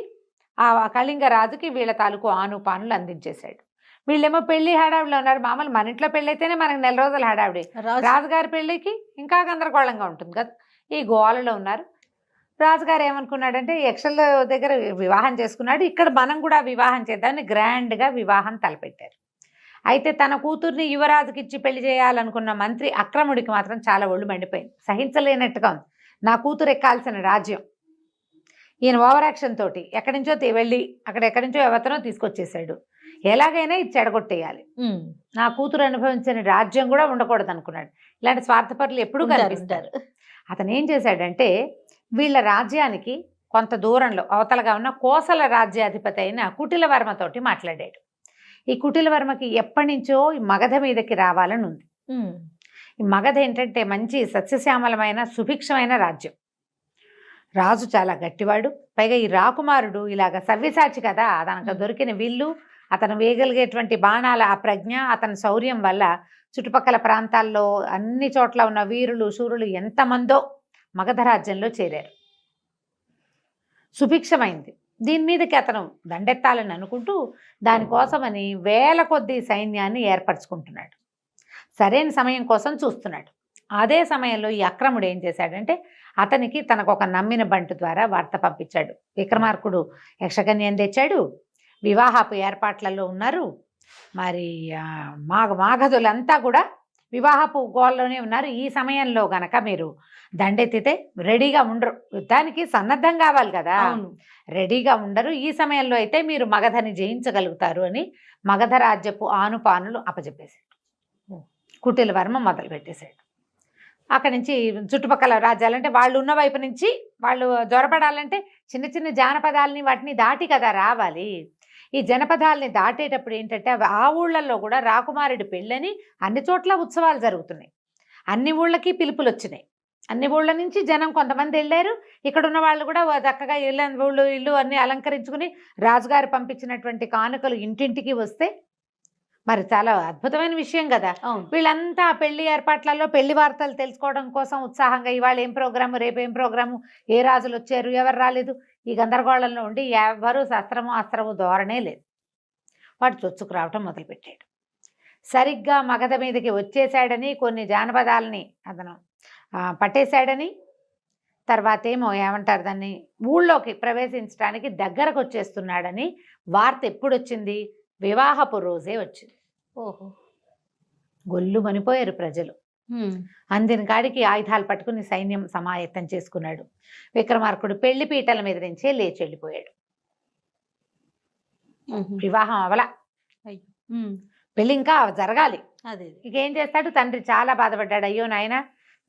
ఆ కళింగ రాజుకి వీళ్ళ తాలూకు ఆనుపానులు అందించేశాడు. వీళ్ళేమో పెళ్లి హడావిడిలో ఉన్నారు. మామూలు మన ఇంట్లో పెళ్ళి అయితేనే మనకు 4 రోజుల హడావిడి, రాజుగారి పెళ్లికి ఇంకా గందరగోళంగా ఉంటుంది కదా, ఈ గోలలో ఉన్నారు. రాజుగారు ఏమనుకున్నాడంటే యక్షల దగ్గర వివాహం చేసుకున్నాడు, ఇక్కడ మనం కూడా వివాహం చేద్దామని గ్రాండ్గా వివాహం తలపెట్టారు. అయితే తన కూతుర్ని యువరాజుకి ఇచ్చి పెళ్లి చేయాలనుకున్న మంత్రి అక్రముడికి మాత్రం చాలా ఒళ్ళు మండిపోయింది, సహించలేనట్టుగా ఉంది. నా కూతురు ఎక్కాల్సిన రాజ్యం, ఈయన ఓవర్ యాక్షన్ తోటి ఎక్కడి నుంచో వెళ్ళి ఎక్కడి నుంచో ఎవతనో తీసుకొచ్చేసాడు, ఎలాగైనా ఇది చెడగొట్టేయాలి, నా కూతురు అనుభవించిన రాజ్యం కూడా ఉండకూడదు అనుకున్నాడు. ఇలాంటి స్వార్థపరులు ఎప్పుడూ కనిపిస్తారు. అతను ఏం చేశాడంటే వీళ్ళ రాజ్యానికి కొంత దూరంలో అవతలగా ఉన్న కోసల రాజ్యాధిపతి అయిన కుటిలవర్మతోటి మాట్లాడాడు. ఈ కుటిలవర్మకి ఎప్పటి నుంచో ఈ మగధ మీదకి రావాలని ఉంది. ఈ మగధ ఏంటంటే మంచి సస్యశ్యామలమైన సుభిక్షమైన రాజ్యం, రాజు చాలా గట్టివాడు, పైగా ఈ రాకుమారుడు ఇలాగ సవ్యసాచి కదా, తనకు దొరికిన విల్లు, అతను వేయగలిగేటువంటి బాణాల ఆ ప్రజ్ఞ, అతని శౌర్యం వల్ల చుట్టుపక్కల ప్రాంతాల్లో అన్ని చోట్ల ఉన్న వీరులు శూరులు ఎంతమందో మగధ రాజ్యంలో చేరారు. సుభిక్షమైంది. దీని మీదకి అతను దండెత్తాలని అనుకుంటూ దానికోసమని వేల కొద్దీ సైన్యాన్ని ఏర్పరచుకుంటున్నాడు. సరైన సమయం కోసం చూస్తున్నాడు. అదే సమయంలో ఈ అక్రముడు ఏం చేశాడంటే అతనికి తనకు ఒక నమ్మిన బంటు ద్వారా వార్త పంపించాడు. విక్రమార్కుడు యక్షకన్యని తెచ్చాడు, వివాహపు ఏర్పాట్లలో ఉన్నారు, మరి మాగధులంతా కూడా వివాహపు గోల్లోనే ఉన్నారు, ఈ సమయంలో గనక మీరు దండెత్తితే రెడీగా ఉండరు, యుద్ధానికి సన్నద్ధం కావాలి కదా, రెడీగా ఉండరు, ఈ సమయంలో అయితే మీరు మగధని జయించగలుగుతారు అని మగధ రాజ్యపు ఆనుపానులు అప్పచెప్పేశాడు. కుటిలవర్మ మొదలు పెట్టేశాడు. అక్కడి నుంచి చుట్టుపక్కల రాజ్యాలంటే వాళ్ళు ఉన్న వైపు నుంచి వాళ్ళు జ్వరపడాలంటే చిన్న చిన్న జానపదాలని వాటిని దాటి కదా రావాలి. ఈ జనపదాలని దాటేటప్పుడు ఏంటంటే ఆ ఊళ్ళల్లో కూడా రాకుమారుడి పెళ్ళని అన్ని చోట్ల ఉత్సవాలు జరుగుతున్నాయి, అన్ని ఊళ్ళకి పిలుపులు వచ్చినాయి, అన్ని ఊళ్ళ నుంచి జనం కొంతమంది వెళ్ళారు. ఇక్కడ ఉన్న వాళ్ళు కూడా చక్కగా ఇల్లు అన్ని అలంకరించుకుని రాజుగారు పంపించినటువంటి కానుకలు ఇంటింటికి వస్తే మరి చాలా అద్భుతమైన విషయం కదా. వీళ్ళంతా పెళ్లి ఏర్పాట్లలో పెళ్లి వార్తలు తెలుసుకోవడం కోసం ఉత్సాహంగా ఇవాళ ఏం ప్రోగ్రాము, రేపు ఏం ప్రోగ్రాము, ఏ రాజులు వచ్చారు, ఎవరు రాలేదు, ఈ గందరగోళంలో ఉండి ఎవరు అస్త్రము ధోరణే లేదు. వాడు చొచ్చుకు రావటం మొదలుపెట్టాడు. సరిగ్గా మగధ మీదకి వచ్చేసాడని, కొన్ని జానపదాలని అతను పట్టేశాడని, తర్వాత ఏమో ఏమంటారు దాన్ని, ఊళ్ళోకి ప్రవేశించడానికి దగ్గరకు వచ్చేస్తున్నాడని వార్త ఎప్పుడు వచ్చింది, వివాహపు రోజే వచ్చింది. ఓహో, గొల్లు మనిపోయారు ప్రజలు. అందిన కాడికి ఆయుధాలు పట్టుకుని సైన్యం సమాయత్తం చేసుకున్నాడు. విక్రమార్కుడు పెళ్లి పీటల మీద నుంచే లేచి వెళ్ళిపోయాడు. వివాహం అవల, పెళ్లి ఇంకా జరగాలి. ఇకేం చేస్తాడు, తండ్రి చాలా బాధపడ్డాడు. అయ్యో నాయన,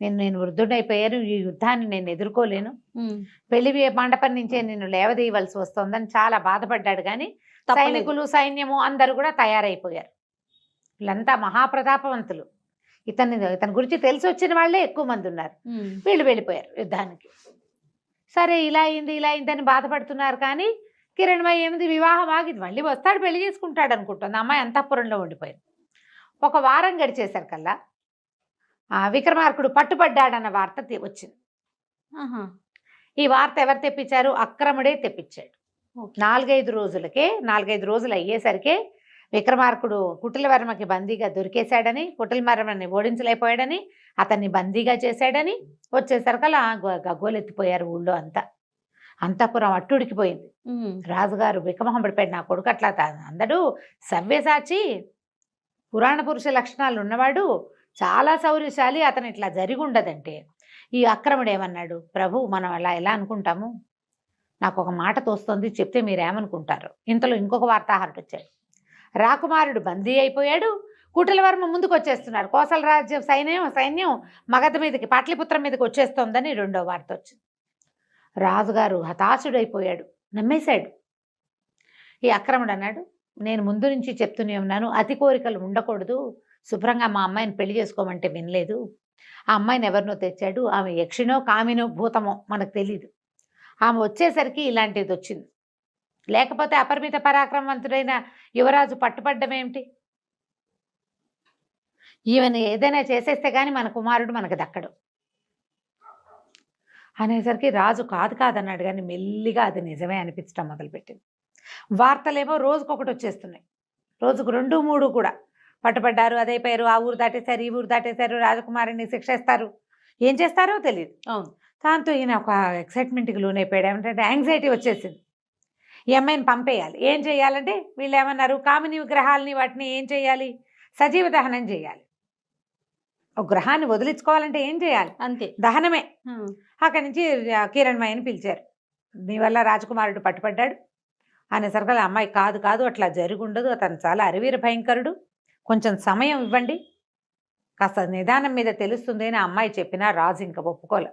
నేను వృద్ధుడైపోయాను, ఈ యుద్ధాన్ని నేను ఎదుర్కోలేను, పెళ్లి మండపం నుంచే నిన్ను లేవదీయవలసి వస్తోందని చాలా బాధపడ్డాడు. కానీ సైనికులు సైన్యము అందరూ కూడా తయారైపోయారు. వీళ్ళంతా మహాప్రతాపవంతులు, ఇతని గురించి తెలిసి వచ్చిన వాళ్ళే ఎక్కువ మంది ఉన్నారు. వీళ్ళు వెళ్ళిపోయారు యుద్ధానికి. సరే ఇలా అయిందని బాధపడుతున్నారు. కానీ కిరణ్మయ్య ఏమిది, వివాహం ఆగింది, మళ్ళీ వస్తాడు, పెళ్లి చేసుకుంటాడు అనుకుంటుంది. అమ్మాయి అంతఃపురంలో ఉండిపోయింది. ఒక వారం గడిచేసరికల్లా విక్రమార్కుడు పట్టుబడ్డాడన్న వార్త వచ్చింది. ఈ వార్త ఎవరు తెప్పించారు, అక్రముడే తెప్పించాడు. 4-5 రోజులు అయ్యేసరికి విక్రమార్కుడు కుటిలవర్మకి బందీగా దొరికేశాడని, కుటిలవర్మని ఓడించలేకపోయాడని, అతన్ని బందీగా చేశాడని వచ్చేసరికల్లా గగ్గోలెత్తిపోయారు ఊళ్ళో అంతా. అంతఃపురం అట్టుడికిపోయింది. రాజుగారు విక్రమహం పడిపోయాడు, నా కొడుకు అట్లా అందరూ సవ్యసాచి, పురాణ పురుష లక్షణాలు ఉన్నవాడు, చాలా శౌర్యశాలి, అతను ఇట్లా జరిగి ఉండదంటే. ఈ అక్రముడు ఏమన్నాడు, ప్రభు మనం ఎలా అనుకుంటాము, నాకు ఒక మాట తోస్తుంది, చెప్తే మీరేమనుకుంటారు. ఇంతలో ఇంకొక వార్తాహరుడు వచ్చాడు. రాకుమారుడు బందీ అయిపోయాడు, కుటిలవర్మ ముందుకు వచ్చేస్తున్నారు. కోసల రాజ్యం సైన్యం మగధ మీదకి పాట్లిపుత్రం మీదకి వచ్చేస్తోందని రెండో వార్త వచ్చింది. రాజుగారు హతాశుడైపోయాడు, నమ్మేశాడు. ఈ అక్రముడు అన్నాడు, నేను ముందు నుంచి చెప్తూనే ఉన్నాను, అతి కోరికలు ఉండకూడదు. శుభ్రంగా మా అమ్మాయిని పెళ్లి చేసుకోమంటే వినలేదు. ఆ అమ్మాయిని ఎవరినో తెచ్చాడు. ఆమె యక్షినో కామినో భూతమో మనకు తెలీదు. ఆమె వచ్చేసరికి ఇలాంటిది వచ్చింది. లేకపోతే అపరిమిత పరాక్రమవంతుడైన యువరాజు పట్టుపడ్డం ఏమిటి? ఈవెన్ ఏదైనా చేసేస్తే కానీ మన కుమారుడు మనకు దక్కడు అనేసరికి రాజు కాదన్నాడు. కానీ మెల్లిగా అది నిజమే అనిపించడం మొదలుపెట్టింది. వార్తలేమో రోజుకొకటి వచ్చేస్తున్నాయి. రోజుకు 2, 3 కూడా పట్టుబడ్డారు, అదైపోయారు, ఆ ఊరు దాటేశారు, ఈ ఊరు దాటేశారు, రాజకుమారిని శిక్షేస్తారు, ఏం చేస్తారో తెలియదు. అవును. దాంతో ఈయన ఒక ఎక్సైట్మెంట్కి లోనైపోయాడు. ఏమంటే యాంగ్జైటీ వచ్చేసింది. ఈ అమ్మాయిని పంపేయాలి. ఏం చేయాలంటే వీళ్ళు ఏమన్నారు, కామిని విగ్రహాలని వాటిని ఏం చేయాలి, సజీవ దహనం చేయాలి. ఒక గ్రహాన్ని వదిలించుకోవాలంటే ఏం చేయాలి, అంతే, దహనమే. అక్కడి నుంచి కిరణ్మయ్యని పిలిచారు. నీ వల్ల రాజకుమారుడు పట్టుపడ్డాడు అనేసరికి అమ్మాయి కాదు అట్లా జరుగుండదు, అతను చాలా అరివీర భయంకరుడు, కొంచెం సమయం ఇవ్వండి, కాస్త నిదానం మీద తెలుస్తుంది అని అమ్మాయి చెప్పినా రాజు ఇంకా ఒప్పుకోలే.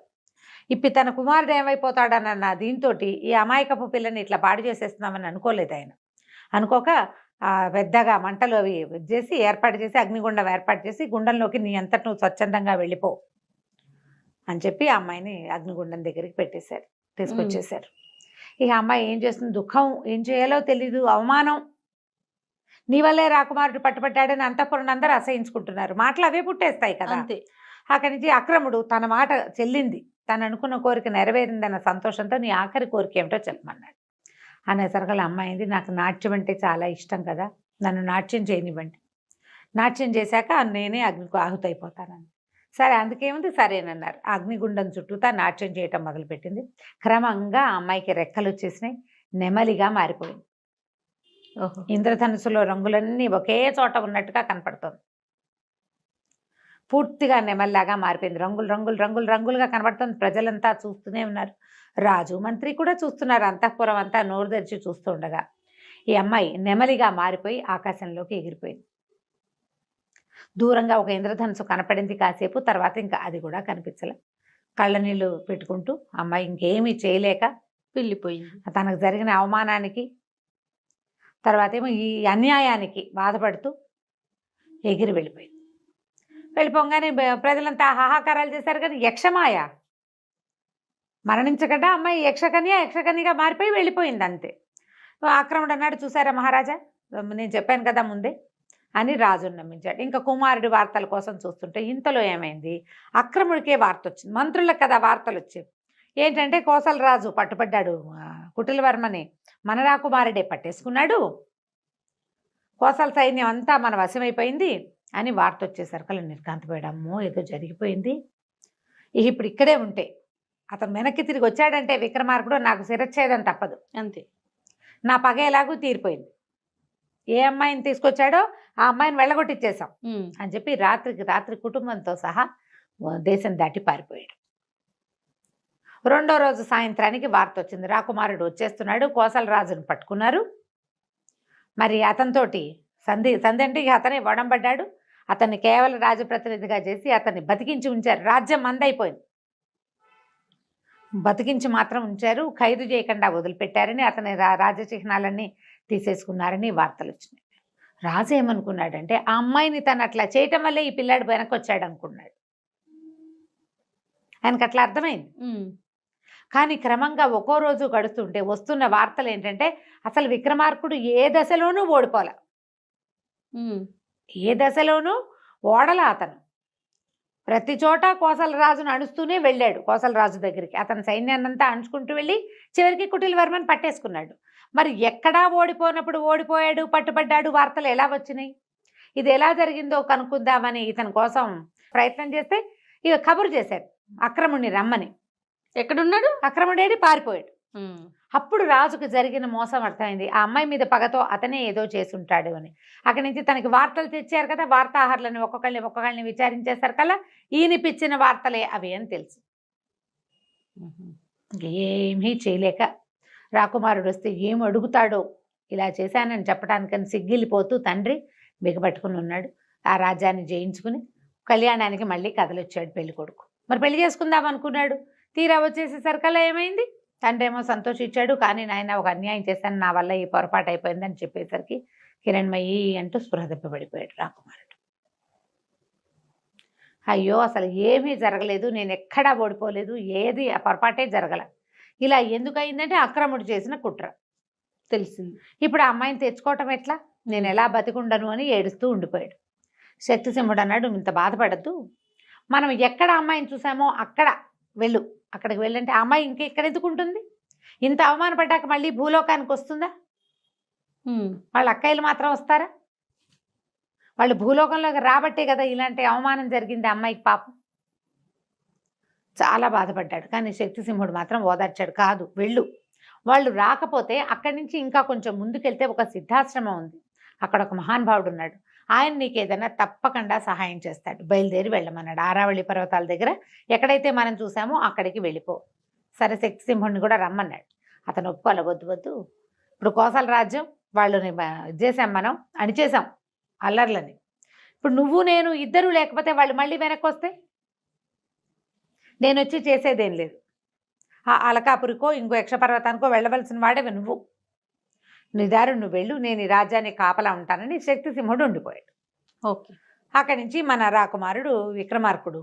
ఇప్పుడు తన కుమారుడు ఏమైపోతాడన్న దీంతో ఈ అమాయకపు పిల్లని ఇట్లా పాడు చేసేస్తున్నామని అనుకోలేదు ఆయన. అనుకోక పెద్దగా మంటలు అవి చేసి ఏర్పాటు చేసి అగ్నిగుండం ఏర్పాటు చేసి గుండంలోకి నీ అంతటి నువ్వు స్వచ్ఛందంగా వెళ్ళిపో అని చెప్పి ఆ అమ్మాయిని అగ్నిగుండం దగ్గరికి పెట్టేశారు, తీసుకొచ్చేసారు. ఇక అమ్మాయి ఏం చేస్తుంది, దుఃఖం, ఏం చేయాలో తెలీదు, అవమానం. నీ వల్లే రాకుమారుడు పట్టుబట్టాడని అంతఃపురం అందరూ అసహించుకుంటున్నారు. మాటలు అవే పుట్టేస్తాయి కదా. అంతే. అక్కడి నుంచి అక్రముడు తన మాట చెల్లింది, తను అనుకున్న కోరిక నెరవేరిందన్న సంతోషంతో నీ ఆఖరి కోరిక ఏమిటో చెప్పమన్నాడు. అనేసరికి అమ్మాయింది, నాకు నాట్యం అంటే చాలా ఇష్టం కదా, నన్ను నాట్యం చేయనివ్వండి, నాట్యం చేశాక నేనే అగ్నికి ఆహుతైపోతానని. సరే, అందుకేముంది, సరేనన్నారు. అగ్నిగుండం చుట్టూతా నాట్యం చేయటం మొదలుపెట్టింది. క్రమంగా ఆ అమ్మాయికి రెక్కలు వచ్చేసినాయి, నెమలిగా మారిపోయింది. ఇంద్రధనుసులో రంగులన్నీ ఒకే చోట ఉన్నట్టుగా కనపడుతుంది. పూర్తిగా నెమల్లాగా మారిపోయింది. రంగులుగా కనబడుతుంది. ప్రజలంతా చూస్తూనే ఉన్నారు, రాజు మంత్రి కూడా చూస్తున్నారు. అంతఃపురం అంతా నోరు తెరిచి చూస్తూ ఉండగా ఈ అమ్మాయి నెమలిగా మారిపోయి ఆకాశంలోకి ఎగిరిపోయింది. దూరంగా ఒక ఇంద్రధనుసు కనపడింది కాసేపు, తర్వాత ఇంకా అది కూడా కనిపించలే. కళ్ళ నీళ్ళు పెట్టుకుంటూ అమ్మాయి ఇంకేమీ చేయలేక వెళ్ళిపోయింది. తనకు జరిగిన అవమానానికి, తర్వాత ఏమో ఈ అన్యాయానికి బాధపడుతూ ఎగిరి వెళ్ళిపోయింది. వెళ్ళిపోగానే ప్రజలంతా హాహాకారాలు చేశారు. కానీ యక్షమాయ మరణించకుండా అమ్మాయి యక్షకన్యగా మారిపోయి వెళ్ళిపోయింది అంతే. ఆక్రముడు అన్నాడు, చూసారా మహారాజా, నేను చెప్పాను కదా ముందే అని రాజును నమ్మించాడు. ఇంకా కుమారుడి వార్తల కోసం చూస్తుంటే ఇంతలో ఏమైంది, అక్రముడికే వార్త వచ్చింది. మంత్రులకు కదా వార్తలు వచ్చేవి. ఏంటంటే కోసల రాజు పట్టుబడ్డాడు, కుటిలవర్మని మన రాకుమారుడే పట్టేసుకున్నాడు, కోసల సైన్యం అంతా మన వశమైపోయింది అని వార్త వచ్చేసరికి నిర్ఘాంతపోయాడమ్మో, ఏదో జరిగిపోయింది. ఇప్పుడు ఇక్కడే ఉంటే అతను వెనక్కి తిరిగి వచ్చాడంటే విక్రమార్కుడు నాకు శిరచ్ఛేదం తప్పదు, అంతే, నా పగ ఎలాగూ తీరిపోయింది. ఏ అమ్మాయిని తీసుకొచ్చాడో ఆ అమ్మాయిని వెళ్ళగొట్టిచ్చేసాం అని చెప్పి రాత్రి కుటుంబంతో సహా దేశం దాటి పారిపోయాడు. రెండో రోజు సాయంత్రానికి వార్త వచ్చింది, రాకుమారుడు వచ్చేస్తున్నాడు, కోసల రాజును పట్టుకున్నారు. మరి అతనితోటి సంధి అంటే అతనే వడంబడ్డాడు. అతన్ని కేవలం రాజప్రతినిధిగా చేసి అతన్ని బతికించి ఉంచారు. రాజ్యం మందైపోయింది, బతికించి మాత్రం ఉంచారు, ఖైదు చేయకుండా వదిలిపెట్టారని, అతని రాజచిహ్నాలన్నీ తీసేసుకున్నారని వార్తలు వచ్చినాయి. రాజు ఏమనుకున్నాడంటే ఆ అమ్మాయిని తను అట్లా చేయటం వల్లే ఈ పిల్లాడు వెనక్కి వచ్చాడు అనుకున్నాడు. ఆయనకు అట్లా అర్థమైంది. కానీ క్రమంగా ఒక్కో రోజు గడుస్తుంటే వస్తున్న వార్తలు ఏంటంటే అసలు విక్రమార్కుడు ఏ దశలోనూ ఓడిపోలే, ఏ దశలోనూ ఓడల. అతను ప్రతి చోట కోసల రాజును అణుస్తూనే వెళ్ళాడు. కోసల రాజు దగ్గరికి అతని సైన్యాన్నంతా అణుచుకుంటూ వెళ్ళి చివరికి కుటిలవర్మని పట్టేసుకున్నాడు. మరి ఎక్కడా ఓడిపోయినప్పుడు ఓడిపోయాడు, పట్టుబడ్డాడు వార్తలు ఎలా వచ్చినాయి, ఇది ఎలా జరిగిందో కనుక్కుందామని ఇతని కోసం ప్రయత్నం చేస్తే ఇక కబురు చేశారు అక్రముడిని రమ్మని. ఎక్కడున్నాడు అక్రముడేడి పారిపోయాడు. అప్పుడు రాజుకు జరిగిన మోసం అర్థమైంది, ఆ అమ్మాయి మీద పగతో అతనే ఏదో చేసుంటాడు అని. అక్కడి నుంచి తనకి వార్తలు తెచ్చారు కదా, వార్తాహరులను ఒక్కొక్కళ్ళని విచారించేశారు కదా, ఈయనపిచ్చిన వార్తలే అవి అని తెలుసు. ఏమీ చేయలేక రాకుమారుడు వస్తే ఏం అడుగుతాడో, ఇలా చేశానని చెప్పడానికని సిగ్గిలిపోతూ తండ్రి బిగపట్టుకుని ఉన్నాడు. ఆ రాజ్యాన్ని జయించుకుని కళ్యాణానికి మళ్ళీ కదలొచ్చాడు పెళ్లి కొడుకు. మరి పెళ్లి చేసుకుందాం అనుకున్నాడు. తీరా వచ్చేసేసరికల్లా ఏమైంది? తండ్రి ఏమో సంతోషించాడు, కానీ నాయన ఒక అన్యాయం చేశాను, నా వల్ల ఈ పొరపాటు అయిపోయిందని చెప్పేసరికి హిరణ్మయి అంటూ స్పృహ తప్పి పడిపోయాడు రాకుమారుడు. అయ్యో అసలు ఏమీ జరగలేదు, నేను ఎక్కడా ఓడిపోలేదు, ఏది ఆ పొరపాటే జరగల. ఇలా ఎందుకు అయిందంటే అక్రముడు చేసిన కుట్ర తెలిసింది. ఇప్పుడు ఆ అమ్మాయిని తెచ్చుకోవటం ఎట్లా, నేను ఎలా బతికుండను అని ఏడుస్తూ ఉండిపోయాడు. శక్తిసింహుడు అన్నాడు, "నువ్వు ఇంత బాధపడద్దు, మనం ఎక్కడ అమ్మాయిని చూసామో అక్కడ వెళ్ళు, అక్కడికి వెళ్ళంటే ఆ అమ్మాయి ఇంకా ఇక్కడ ఎందుకు ఉంటుంది? ఇంత అవమానపడ్డాక మళ్ళీ భూలోకానికి వస్తుందా? వాళ్ళ అక్కయ్యలు మాత్రం వస్తారా? వాళ్ళు భూలోకంలోకి రాబట్టే కదా ఇలాంటి అవమానం జరిగింది అమ్మాయికి పాపం." చాలా బాధపడ్డాడు. కానీ శక్తిసింహుడు మాత్రం ఓదార్చాడు, "కాదు వెళ్ళు, వాళ్ళు రాకపోతే అక్కడి నుంచి ఇంకా కొంచెం ముందుకెళ్తే ఒక సిద్ధాశ్రమం ఉంది, అక్కడ ఒక మహానుభావుడు ఉన్నాడు, ఆయన నీకు ఏదైనా తప్పకుండా సహాయం చేస్తాడు, బయలుదేరి వెళ్ళమన్నాడు. ఆరావళి పర్వతాల దగ్గర ఎక్కడైతే మనం చూసామో అక్కడికి వెళ్ళిపో." సరే శక్తిసింహుడిని కూడా రమ్మన్నాడు. అతను ఒప్పుకోవాలి, వద్దు వద్దు, ఇప్పుడు కోసల రాజ్యం వాళ్ళని చేసాం, మనం అణిచేసాం అల్లర్లని, ఇప్పుడు నువ్వు నేను ఇద్దరు లేకపోతే వాళ్ళు మళ్ళీ వెనక్కి వస్తే నేను వచ్చి చేసేదేం లేదు. ఆ అలకాపురికో ఇంకో యక్షపర్వతానికో వెళ్ళవలసిన వాడేవి నువ్వు, నీ దారి నువ్వు వెళ్ళు, నేను ఈ రాజ్యానికి కాపలా ఉంటానని శక్తిసింహుడు ఉండిపోయాడు. ఓకే. అక్కడి నుంచి మన రాకుమారుడు విక్రమార్కుడు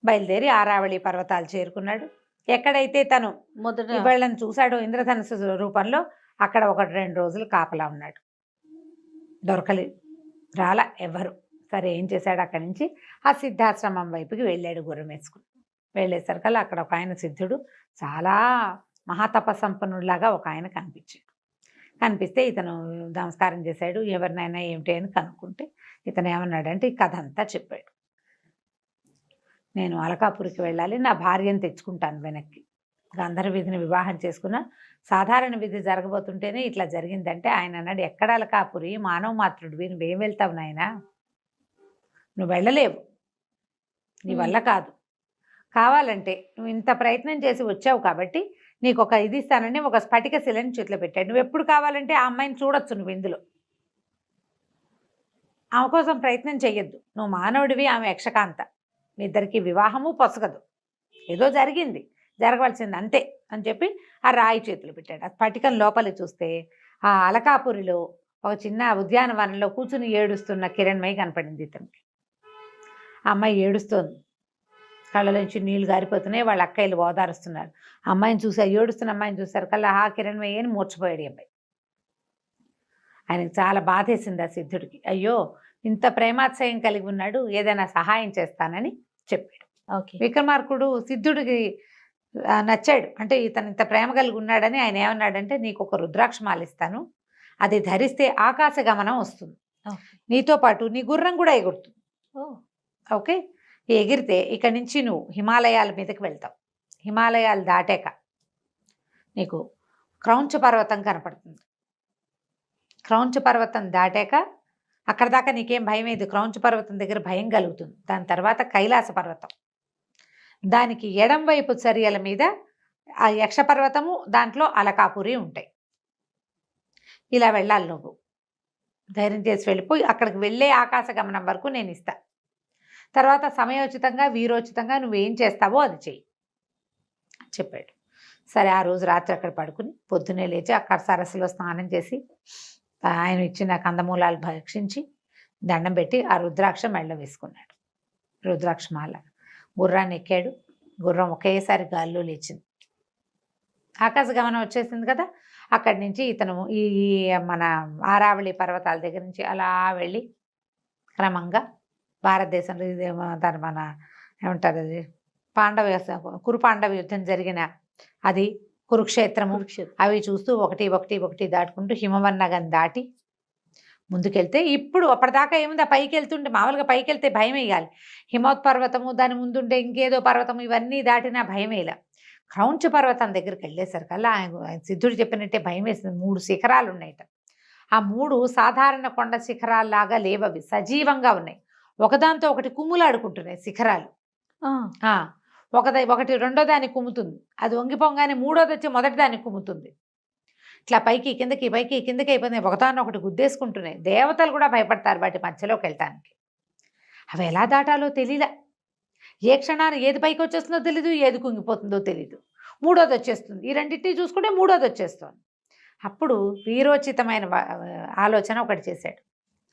బయలుదేరి ఆరావళి పర్వతాలు చేరుకున్నాడు. ఎక్కడైతే తను మొదట వీళ్ళని చూశాడో ఇంద్రధనుసు రూపంలో అక్కడ 1-2 రోజులు కాపలా ఉన్నాడు. దొరకలేదు, రాలా ఎవ్వరు. సరే ఏం చేశాడు, అక్కడి నుంచి ఆ సిద్ధాశ్రమం వైపుకి వెళ్ళాడు గుర్రం వేసుకుని. వెళ్ళేసరికల్లా అక్కడ ఒక ఆయన సిద్ధుడు, చాలా మహాతపసంపన్నుడిలాగా ఒక ఆయన కనిపించాడు. కనిపిస్తే ఇతను నమస్కారం చేశాడు. ఎవరినైనా ఏమిటి అని కనుక్కుంటే ఇతను ఏమన్నాడంటే ఈ కథ అంతా చెప్పాడు. నేను అలకాపురికి వెళ్ళాలి, నా భార్యను తెచ్చుకుంటాను వెనక్కి, గంధర్వ విధిని వివాహం చేసుకున్న సాధారణ విధి జరగబోతుంటేనే ఇట్లా జరిగిందంటే ఆయన అన్నాడు, "ఎక్కడ అలకాపురి, మానవ మాత్రుడివి, నువ్వేం వెళ్తావు నాయనా, నువ్వు వెళ్ళలేవు, నీ వల్ల కాదు. కావాలంటే నువ్వు ఇంత ప్రయత్నం చేసి వచ్చావు కాబట్టి నీకు ఒక ఇది ఇస్తానని ఒక స్ఫటిక శిలని చేతిలో పెట్టాడు. నువ్వు ఎప్పుడు కావాలంటే ఆ అమ్మాయిని చూడొచ్చు, నువ్వు ఇందులో ఆమె కోసం ప్రయత్నం చెయ్యొద్దు, నువ్వు మానవుడివి, ఆమె యక్షకాంత, మీ ఇద్దరికి వివాహము పొసగదు, ఏదో జరిగింది, జరగవలసింది అంతే" అని చెప్పి ఆ రాయి చేతులు పెట్టాడు. ఆ స్ఫటికం లోపలి చూస్తే ఆ అలకాపురిలో ఒక చిన్న ఉద్యానవనంలో కూర్చుని ఏడుస్తున్న కిరణ్మయి కనపడింది ఇతనికి. ఆ అమ్మాయి ఏడుస్తోంది, కళ్ళలోంచి నీళ్లు గారిపోతున్నాయి. వాళ్ళ అక్కయ్యలు ఓదారుస్తున్నారు. అమ్మాయిని చూసారు, ఏడుస్తున్న అమ్మాయిని చూసారు కల్లా ఆ కిరణ్మయ్య అని మూర్చిపోయాడు ఈ అబ్బాయి. ఆయనకు చాలా బాధేసింది ఆ సిద్ధుడికి. అయ్యో ఇంత ప్రేమాశ్రయం కలిగి ఉన్నాడు, ఏదైనా సహాయం చేస్తానని చెప్పాడు. ఓకే. విక్రమార్కుడు సిద్ధుడికి నచ్చాడు. అంటే ఇతను ఇంత ప్రేమ కలిగి ఉన్నాడని ఆయన ఏమన్నాడంటే, నీకు ఒక రుద్రాక్షమాల ఇస్తాను, అది ధరిస్తే ఆకాశ గమనం వస్తుంది, నీతో పాటు నీ గుర్రం కూడా ఎగురుతుంది. ఓకే, ఎగిరితే ఇక్కడి నుంచి నువ్వు హిమాలయాల మీదకి వెళ్తావు. హిమాలయాలు దాటాక నీకు క్రౌంచ పర్వతం కనపడుతుంది. క్రౌంచ పర్వతం దాటాక అక్కడ దాకా నీకేం భయం లేదు, క్రౌంచ పర్వతం దగ్గర భయం కలుగుతుంది. దాని తర్వాత కైలాస పర్వతం, దానికి ఎడం వైపు చర్యల మీద ఆ యక్షపర్వతము, దాంట్లో అలకాపురి ఉంటాయి. ఇలా వెళ్ళాలి నువ్వు, ధైర్యం చేసి వెళ్ళిపోయి అక్కడికి వెళ్ళే ఆకాశ గమనం వరకు నేను ఇస్తా. తర్వాత సమయోచితంగా వీరోచితంగా నువ్వేం చేస్తావో అది చెయ్యి చెప్పాడు. సరే ఆ రోజు రాత్రి అక్కడ పడుకుని పొద్దున్నే లేచి అక్కడ సరస్సులో స్నానం చేసి ఆయన ఇచ్చిన కందమూలాలు భక్షించి దండం పెట్టి ఆ రుద్రాక్ష మెళ్ళ వేసుకున్నాడు. రుద్రాక్షమాల గుర్రాన్ని ఎక్కాడు. గుర్రం ఒకేసారి గాల్లో లేచింది. ఆకాశ గమనం వచ్చేసింది కదా. అక్కడి నుంచి ఇతను ఈ మన ఆరావళి పర్వతాల దగ్గర నుంచి అలా వెళ్ళి క్రమంగా భారతదేశంలో ఇది మన ఏమంటారు, అది కురు పాండవ యుద్ధం జరిగిన అది కురుక్షేత్రము, అవి చూస్తూ ఒకటి దాటుకుంటూ హిమవన్నగం దాటి ముందుకెళ్తే, ఇప్పుడు అప్పటిదాకా ఏముంది, పైకి వెళ్తుంటే మామూలుగా పైకి వెళ్తే భయం వేయాలి. హిమోత్పర్వతము, దాని ముందుండే ఇంకేదో పర్వతము, ఇవన్నీ దాటినా భయం వేయాలి. క్రౌంచ పర్వతం దగ్గరికి వెళ్ళేసరికల్లా ఆయన సిద్ధుడు చెప్పినట్టే భయం వేసింది. 3 శిఖరాలు ఉన్నాయిట. ఆ 3 సాధారణ కొండ శిఖరాల్లాగా లేవవి, సజీవంగా ఉన్నాయి. ఒకదాంతో ఒకటి కుమ్ములాడుకుంటున్నాయి శిఖరాలు. ఒకటి రెండో దాన్ని కుమ్ముతుంది, అది వంగిపోగానే మూడోది వచ్చి మొదటి దాన్ని కుమ్ముతుంది. ఇట్లా పైకి కిందకి పైకి కిందకి అయిపోతున్నాయి, ఒకటి గుద్దేసుకుంటున్నాయి. దేవతలు కూడా భయపడతారు వాటి మధ్యలోకి వెళ్ళటానికి. అవి ఎలా దాటాలో తెలియలే. ఏ క్షణాన్ని ఏది పైకి వచ్చేస్తుందో తెలీదు, ఏది కుంగిపోతుందో తెలీదు. మూడోది వచ్చేస్తుంది, ఈ రెండింటినీ చూసుకుంటే మూడోది వచ్చేస్తుంది. అప్పుడు వీరోచితమైన ఆలోచన ఒకటి చేశాడు.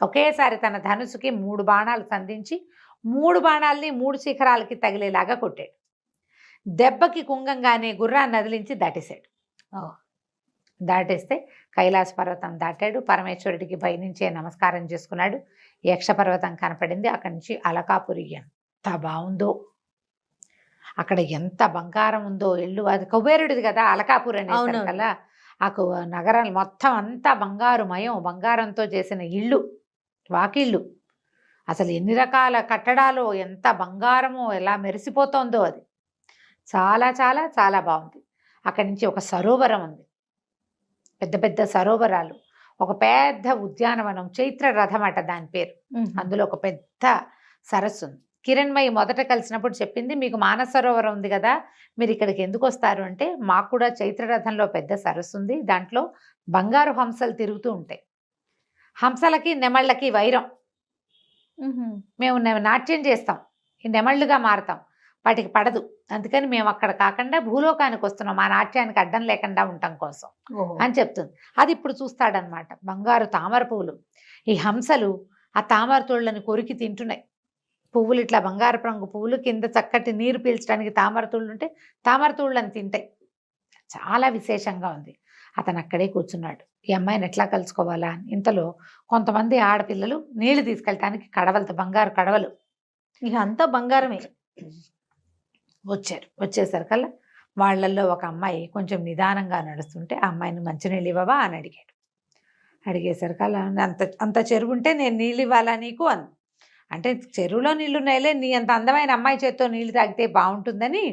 ఒకేసారి తన ధనుసుకి 3 బాణాలు సంధించి 3 బాణాలని 3 శిఖరాలకి తగిలేలాగా కొట్టాడు. దెబ్బకి కుంగంగానే గుర్రాన్ని నదిలించి దాటేశాడు. దాటేస్తే కైలాస పర్వతం దాటాడు. పరమేశ్వరుడికి పైనుంచే నమస్కారం చేసుకున్నాడు. యక్ష పర్వతం కనపడింది. అక్కడి నుంచి అలకాపురి ఎంత బాగుందో, అక్కడ ఎంత బంగారం ఉందో. ఇల్లు అది కుబేరుడిది కదా అలకాపురి అనేసరికల్లా ఆ నగరం మొత్తం అంతా బంగారుమయం, బంగారంతో చేసిన ఇళ్ళు, వాకిళ్ళు. అసలు ఎన్ని రకాల కట్టడాలు, ఎంత బంగారమో, ఎలా మెరిసిపోతోందో అది. చాలా చాలా చాలా బాగుంది. అక్కడి నుంచి ఒక సరోవరం ఉంది, పెద్ద పెద్ద సరోవరాలు, ఒక పెద్ద ఉద్యానవనం, చైత్ర రథం అట దాని పేరు. అందులో ఒక పెద్ద సరస్సు ఉంది. కిరణ్మయి మొదట కలిసినప్పుడు చెప్పింది, మీకు మానస సరోవరం ఉంది కదా, మీరు ఇక్కడికి ఎందుకు వస్తారు అంటే, మాకు కూడా చైత్ర రథంలో పెద్ద సరస్సు ఉంది, దాంట్లో బంగారు హంసలు తిరుగుతూ ఉంటాయి. హంసలకి నెమళ్ళకి వైరం. మేము నాట్యం చేస్తాం, ఈ నెమళ్ళుగా మారుతాం, వాటికి పడదు. అందుకని మేము అక్కడ కాకుండా భూలోకానికి వస్తున్నాం, మా నాట్యానికి అడ్డం లేకుండా ఉండటం కోసం అని చెప్తుంది. అది ఇప్పుడు చూస్తాడనమాట. బంగారు తామర పువ్వులు, ఈ హంసలు ఆ తామర తోళ్ళని కొరికి తింటున్నాయి. పువ్వులు ఇట్లా బంగారు రంగు పువ్వులు, కింద చక్కటి నీరు పీల్చడానికి తామర తూళ్ళు ఉంటే తామర తూళ్ళని తింటాయి. చాలా విశేషంగా ఉంది. అతను అక్కడే కూర్చున్నాడు. ఈ అమ్మాయిని ఎట్లా కలుసుకోవాలా అని. ఇంతలో కొంతమంది ఆడపిల్లలు నీళ్లు తీసుకెళ్ళటానికి కడవలతో, బంగారు కడవలు, ఇక అంతా బంగారమే, వచ్చారు. వచ్చేసరికల్లా వాళ్ళల్లో ఒక అమ్మాయి కొంచెం నిదానంగా నడుస్తుంటే, ఆ అమ్మాయిని మంచినీళ్ళు ఇవ్వవా అని అడిగాడు. అడిగేసరికల్లా అంత చెరువు ఉంటే నేను నీళ్ళు ఇవ్వాలా నీకు అని. అంటే చెరువులో నీళ్లు ఉన్నాయిలే, నీ అంత అందమైన అమ్మాయి చేత్తో నీళ్లు తాగితే బాగుంటుందని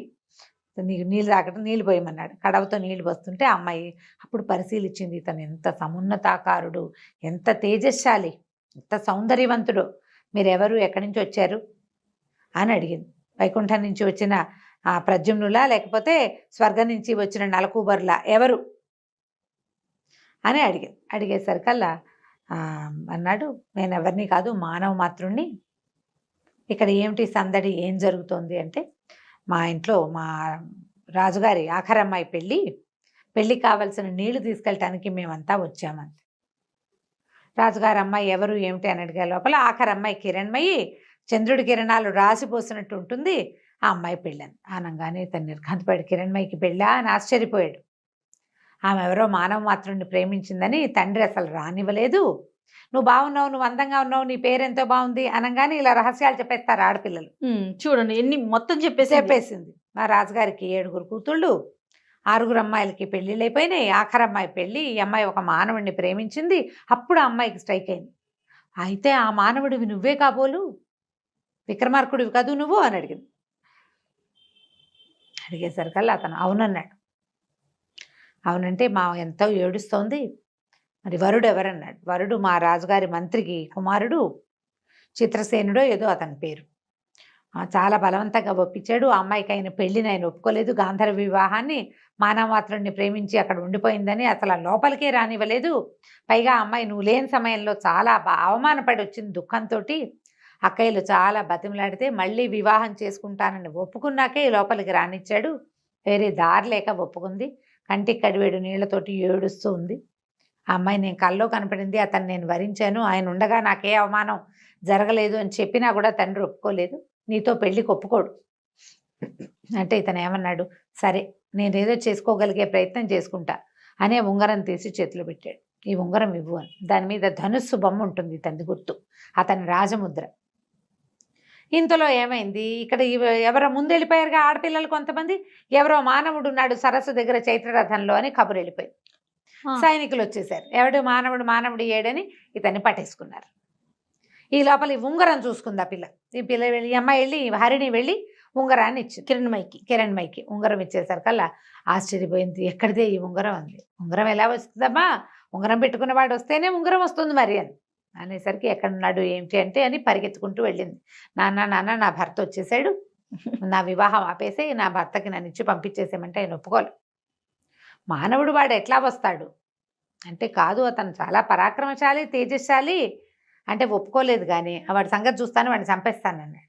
నీకు నీళ్ళు తాగటం, నీళ్ళు పోయమన్నాడు. కడవతో నీళ్లు పోస్తుంటే ఆ అమ్మాయి అప్పుడు పరిశీలించింది, ఇతను ఎంత సమున్నతాకారుడు, ఎంత తేజస్శాలి, ఎంత సౌందర్యవంతుడు, మీరెవరు, ఎక్కడి నుంచి వచ్చారు అని అడిగింది. వైకుంఠం నుంచి వచ్చిన ప్రద్యుమ్నులా, లేకపోతే స్వర్గం నుంచి వచ్చిన నలకూబర్లా, ఎవరు అని అడిగింది. అడిగేసరికల్లా అన్నాడు, నేను ఎవరిని కాదు, మానవ మాత్రుణ్ణి. ఇక్కడ ఏమిటి సందడి, ఏం జరుగుతోంది అంటే, మా ఇంట్లో మా రాజుగారి ఆఖరమ్మాయి పెళ్ళికి కావలసిన నీళ్లు తీసుకెళ్ళటానికి మేమంతా వచ్చామంది. రాజుగారి అమ్మాయి ఎవరు ఏమిటి అని అడిగే లోపల, ఆఖరమ్మాయి కిరణ్మయి, చంద్రుడి కిరణాలు రాసిపోసినట్టు ఉంటుంది, ఆ అమ్మాయి పెళ్ళని అనగానే తను నిర్ఘాంతపడి, కిరణ్మయికి పెళ్ళా అని ఆశ్చర్యపోయాడు. ఆమె ఎవరో మానవ మాత్రుడిని ప్రేమించిందని తండ్రి అసలు రానివ్వలేదు. నువ్వు బాగున్నావు, నువ్వు అందంగా ఉన్నావు, నీ పేరెంతో బాగుంది అనగానే ఇలా రహస్యాలు చెప్పేస్తారు ఆడపిల్లలు. చూడండి ఎన్ని మొత్తం చెప్పేసింది. మా రాజుగారికి 7 కూతుళ్ళు, 6 అమ్మాయిలకి పెళ్ళిళ్ళు అయిపోయినాయి, ఆఖరి అమ్మాయి పెళ్ళి, ఈ అమ్మాయి ఒక మానవుడిని ప్రేమించింది. అప్పుడు ఆ అమ్మాయికి స్ట్రైక్ అయింది. అయితే ఆ మానవుడివి నువ్వే కాబోలు, విక్రమార్కుడివి కాదు నువ్వు అని అడిగింది. అడిగేసరికల్లా అతను అవునన్నాడు. అవునంటే మా ఎంతో ఏడుస్తోంది. మరి వరుడు ఎవరన్నాడు. వరుడు మా రాజుగారి మంత్రికి కుమారుడు, చిత్రసేనుడో ఏదో అతని పేరు. చాలా బలవంతంగా ఒప్పించాడు. ఆ అమ్మాయికి ఆయన పెళ్లిని ఆయన ఒప్పుకోలేదు. గాంధర్వ వివాహాన్ని, మానవమాత్రుడిని ప్రేమించి అక్కడ ఉండిపోయిందని అసలు లోపలికే రానివ్వలేదు. పైగా ఆ అమ్మాయి నువ్వు లేని సమయంలో చాలా అవమానపడి వచ్చింది దుఃఖంతో. అక్కయ్యలు చాలా బతిమలాడితే మళ్ళీ వివాహం చేసుకుంటానని ఒప్పుకున్నాకే లోపలికి రానిచ్చాడు. వేరే దారి లేక ఒప్పుకుంది. కంటికి కడివేడు నీళ్లతోటి ఏడుస్తూ ఉంది. ఆ అమ్మాయి నేను కల్లో కనపడింది, అతను నేను వరించాను, ఆయన ఉండగా నాకే అవమానం జరగలేదు అని చెప్పినా కూడా తండ్రి ఒప్పుకోలేదు, నీతో పెళ్ళికి ఒప్పుకోడు అంటే ఇతను ఏమన్నాడు, సరే నేనేదో చేసుకోగలిగే ప్రయత్నం చేసుకుంటా అనే ఉంగరం తీసి చేతిలో పెట్టాడు. ఈ ఉంగరం ఇవ్వు అని. దాని మీద ధనుస్సు బొమ్మ ఉంటుంది, తండ్రి గుర్తు, అతని రాజముద్ర. ఇంతలో ఏమైంది, ఇక్కడ ఎవరో ముందెళ్ళిపోయారుగా ఆడపిల్లలు కొంతమంది, ఎవరో మానవుడు ఉన్నాడు సరస్సు దగ్గర చైత్రరథంలో అని కబురు వెళ్ళిపోయింది. సైనికులు వచ్చేసారు. ఎవడు మానవుడు ఏడని ఇతన్ని పట్టేసుకున్నారు. ఈ లోపల ఈ ఉంగరం చూసుకుంది ఆ పిల్ల. ఈ పిల్ల వెళ్ళి, అమ్మాయి వెళ్ళి, హరిణి వెళ్ళి ఉంగరాన్ని ఇచ్చింది కిరణ్మయికి. ఉంగరం ఇచ్చేసరికల్లా ఆశ్చర్యపోయింది. ఎక్కడిదే ఈ ఉంగరం అంది. ఉంగరం ఎలా వస్తుందమ్మా, ఉంగరం పెట్టుకున్నవాడు వస్తేనే ఉంగరం వస్తుంది మరి అని అనేసరికి ఎక్కడున్నాడు ఏమిటి అంటే అని పరిగెత్తుకుంటూ వెళ్ళింది. నాన్న నా భర్త వచ్చేసాడు, నా వివాహం ఆపేసి నా భర్తకి నన్ను ఇచ్చి పంపించేసేమంటే ఆయన ఒప్పుకోలు. మానవుడు వాడు ఎట్లా వస్తాడు, అంటే కాదు అతను చాలా పరాక్రమశాలి తేజశాలి అంటే ఒప్పుకోలేదు. కానీ వాడి సంగతి చూస్తాను వాడిని చంపేస్తాను అన్నాడు.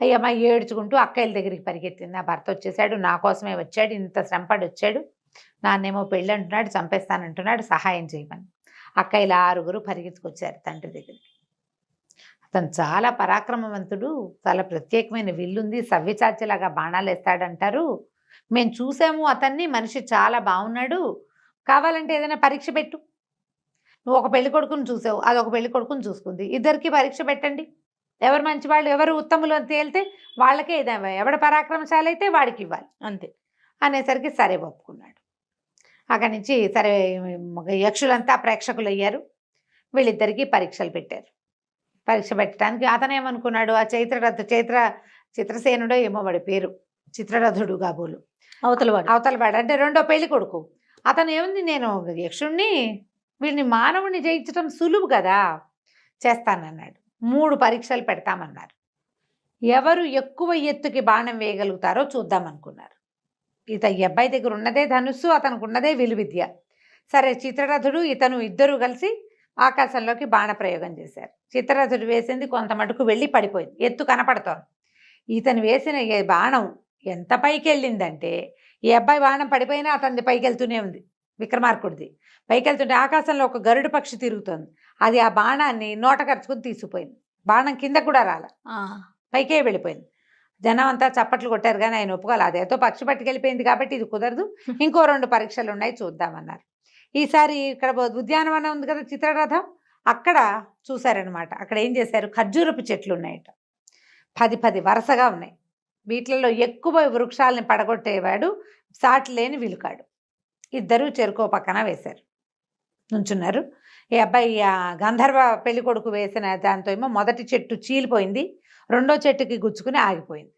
అయ్యమ్మ ఏడ్చుకుంటూ అక్కయ్యల దగ్గరికి పరిగెత్తింది. నా భర్త వచ్చేసాడు, నా కోసమే వచ్చాడు, ఇంత శ్రమపడి వచ్చాడు, నాన్నేమో పెళ్ళి అంటున్నాడు, చంపేస్తానంటున్నాడు, సహాయం చేయమని. అక్కయ్యల 6 పరిగెత్తుకొచ్చారు తండ్రి దగ్గరికి. అతను చాలా పరాక్రమవంతుడు, చాలా ప్రత్యేకమైన విల్లుంది, సవ్యచాచిలాగా బాణాలు వేస్తాడంటారు, మేము చూసాము అతన్ని, మనిషి చాలా బాగున్నాడు, కావాలంటే ఏదైనా పరీక్ష పెట్టు, నువ్వు ఒక పెళ్లి కొడుకుని చూసావు, అదొక పెళ్లి కొడుకుని చూసుకుంది, ఇద్దరికి పరీక్ష పెట్టండి, ఎవరు మంచివాళ్ళు ఎవరు ఉత్తములు అని తేలితే వాళ్ళకే ఏదైనా, ఎవడ పరాక్రమశాలి అయితే వాడికి ఇవ్వాలి అంతే అనేసరికి సరే ఒప్పుకున్నాడు. అక్కడి నుంచి సరే యక్షులంతా ప్రేక్షకులు అయ్యారు. వీళ్ళిద్దరికీ పరీక్షలు పెట్టారు. పరీక్ష పెట్టడానికి అతను ఏమనుకున్నాడు, ఆ చిత్రసేనుడో ఏమో వాడి పేరు, చిత్రరథుడు కాబోలు అవతలవాడు అంటే రెండో పెళ్లి కొడుకు. అతను ఏముంది, నేను యక్షుణ్ణి వీడిని మానవుని జయించడం సులువు కదా, చేస్తానన్నాడు. 3 పరీక్షలు పెడతామన్నారు. ఎవరు ఎక్కువ ఎత్తుకి బాణం వేయగలుగుతారో చూద్దామనుకున్నారు. ఈ అబ్బాయి దగ్గర ఉన్నదే ధనుస్సు, అతనికి ఉన్నదే విలువిద్య. సరే చిత్రరథుడు ఇతను ఇద్దరు కలిసి ఆకాశంలోకి బాణప్రయోగం చేశారు. చిత్రరథుడు వేసింది కొంత మటుకు వెళ్ళి పడిపోయింది, ఎత్తు కనపడుతోంది. ఇతను వేసిన బాణం ఎంత పైకి వెళ్ళిందంటే ఈ అబ్బాయి బాణం పడిపోయినా అతనిది పైకి వెళ్తూనే ఉంది. విక్రమార్కుడిది పైకి వెళ్తుంటే ఆకాశంలో ఒక గరుడు పక్షి తిరుగుతోంది, అది ఆ బాణాన్ని నోట ఖర్చుకుని తీసుకుపోయింది. బాణం కింద కూడా రాల, పైకే వెళ్ళిపోయింది. జనం అంతా చప్పట్లు కొట్టారు, కానీ ఆయన ఒప్పుకోవాలి, అదేతో పక్షి పట్టుకెళ్ళిపోయింది కాబట్టి ఇది కుదరదు, ఇంకో 2 పరీక్షలు ఉన్నాయి చూద్దామన్నారు. ఈసారి ఇక్కడ ఉద్యానవనం ఉంది కదా చిత్రరథం, అక్కడ చూశారనమాట. అక్కడ ఏం చేశారు, ఖర్జూరపు చెట్లు ఉన్నాయట, 10 వరుసగా ఉన్నాయి. వీటిలలో ఎక్కువ వృక్షాలని పడగొట్టేవాడు సాటి లేని విలుకాడు. ఇద్దరు చెరుకో పక్కన వేశారు, నుంచున్నారు. ఈ అబ్బాయి గంధర్వ పెళ్లి కొడుకు వేసిన దాంతో ఏమో మొదటి చెట్టు చీలిపోయింది, రెండో చెట్టుకి గుచ్చుకుని ఆగిపోయింది.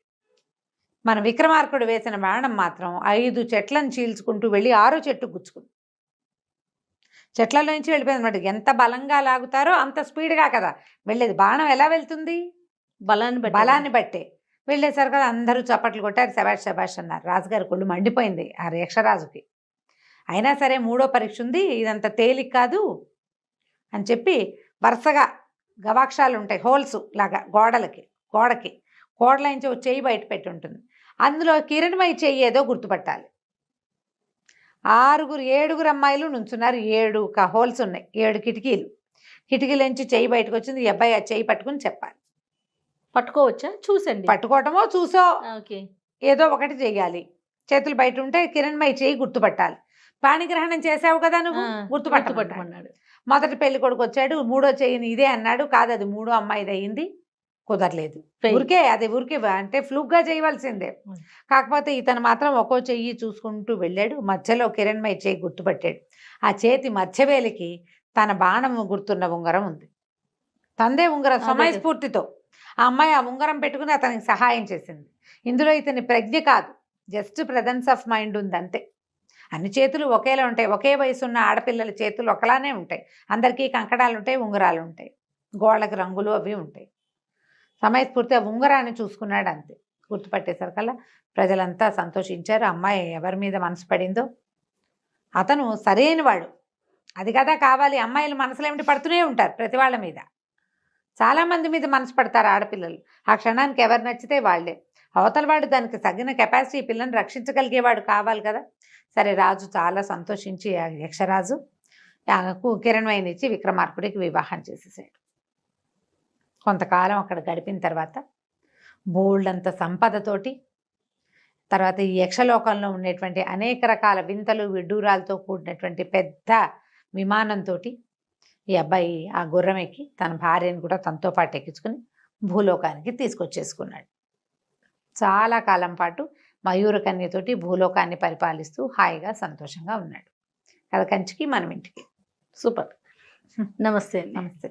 మన విక్రమార్కుడు వేసిన బాణం మాత్రం 5 చెట్లను చీల్చుకుంటూ వెళ్ళి 6వ చెట్టు గుచ్చుకుంది. చెట్లలో నుంచి వెళ్ళిపోయింది అన్నమాట. ఎంత బలంగా లాగుతారో అంత స్పీడ్గా కదా వెళ్ళేది. బాణం ఎలా వెళ్తుంది, బలాన్ని బట్టే. వెళ్ళేసరి కదా అందరూ చప్పట్లు కొట్టారు, శబాష్ శబాష్ అన్నారు. రాజుగారి కొళ్ళు మండిపోయింది ఆ యక్షరాజుకి. అయినా సరే 3వ పరీక్ష ఉంది, ఇదంత తేలిక కాదు అని చెప్పి వరుసగా గవాక్షాలు ఉంటాయి, హోల్స్ లాగా గోడకి కోడలైంచి ఒక చెయ్యి బయట పెట్టి ఉంటుంది, అందులో కిరణమయ్య చెయ్యి ఏదో గుర్తుపట్టాలి. 7 అమ్మాయిలు నుంచున్నారు, 7 హోల్స్ ఉన్నాయి, 7 కిటికీలోంచి చెయ్యి బయటకు వచ్చింది. ఈ అబ్బాయి ఆ చెయ్యి పట్టుకుని చెప్పాలి. పట్టుకోవచ్చా, చూసండి, పట్టుకోవటమో చూసో ఓకే ఏదో ఒకటి చెయ్యాలి. చేతులు బయట ఉంటే కిరణమయ్య చెయ్యి గుర్తుపట్టాలి. పాణిగ్రహణం చేసావు కదా నువ్వు, గుర్తుపట్టమన్నాడు. మొదటి పెళ్లి కొడుకు వచ్చాడు, 3వ చెయ్యిని ఇదే అన్నాడు, కాదు అది 3వ అమ్మాయిది అయింది, కుదరలేదు. ఊరికే అంటే ఫ్లూక్గా చేయవలసిందే. కాకపోతే ఇతను మాత్రం ఒక్కో చెయ్యి చూసుకుంటూ వెళ్ళాడు. మధ్యలో కిరణ్మయ్య చెయ్యి గుర్తుపట్టాడు. ఆ చేతి మధ్యవేలికి తన బాణము గుర్తున్న ఉంగరం ఉంది, తందే ఉంగరం. సమయస్ఫూర్తితో ఆ అమ్మాయి ఆ ఉంగరం పెట్టుకుని అతనికి సహాయం చేసింది. ఇందులో ఇతని ప్రజ్ఞ కాదు, జస్ట్ ప్రెజెన్స్ ఆఫ్ మైండ్ ఉంది అంతే. అన్ని చేతులు ఒకేలా ఉంటాయి, ఒకే వయసున్న ఆడపిల్లల చేతులు ఒకలానే ఉంటాయి, అందరికీ కంకణాలు ఉంటాయి, ఉంగరాలు ఉంటాయి, గోళ్ళకి రంగులు అవి ఉంటాయి. సమయస్ఫూర్తి ఆ ఉంగరాన్ని చూసుకున్నాడు అంతే. గుర్తుపట్టేసరికల్లా ప్రజలంతా సంతోషించారు. అమ్మాయి ఎవరి మీద మనసు పడిందో అతను సరైన వాడు, అది కదా కావాలి. అమ్మాయిలు మనసులో ఏమిటి పడుతూనే ఉంటారు ప్రతి వాళ్ళ మీద, చాలామంది మీద మనసు పడతారు ఆడపిల్లలు. ఆ క్షణానికి ఎవరు నచ్చితే వాళ్ళే. అవతల వాడు దానికి తగిన కెపాసిటీ పిల్లని రక్షించగలిగేవాడు కావాలి కదా. సరే రాజు చాలా సంతోషించి ఆ యక్షరాజు కిరణ్మయ్యనిచ్చి విక్రమార్కుడికి వివాహం చేసేసాడు. కొంతకాలం అక్కడ గడిపిన తర్వాత బోల్డంత సంపదతోటి, తర్వాత ఈ యక్షలోకంలో ఉండేటువంటి అనేక రకాల వింతలు విడ్డూరాలతో కూడినటువంటి పెద్ద విమానంతో ఈ అబ్బాయి ఆ గుర్రం ఎక్కి తన భార్యను కూడా తనతో పాటు ఎక్కించుకుని భూలోకానికి తీసుకొచ్చేసుకున్నాడు. చాలా కాలం పాటు మయూరకన్యతోటి భూలోకాన్ని పరిపాలిస్తూ హాయిగా సంతోషంగా ఉన్నాడు. కథ కంచికి మనం ఇంటికి. సూపర్. నమస్తే. నమస్తే.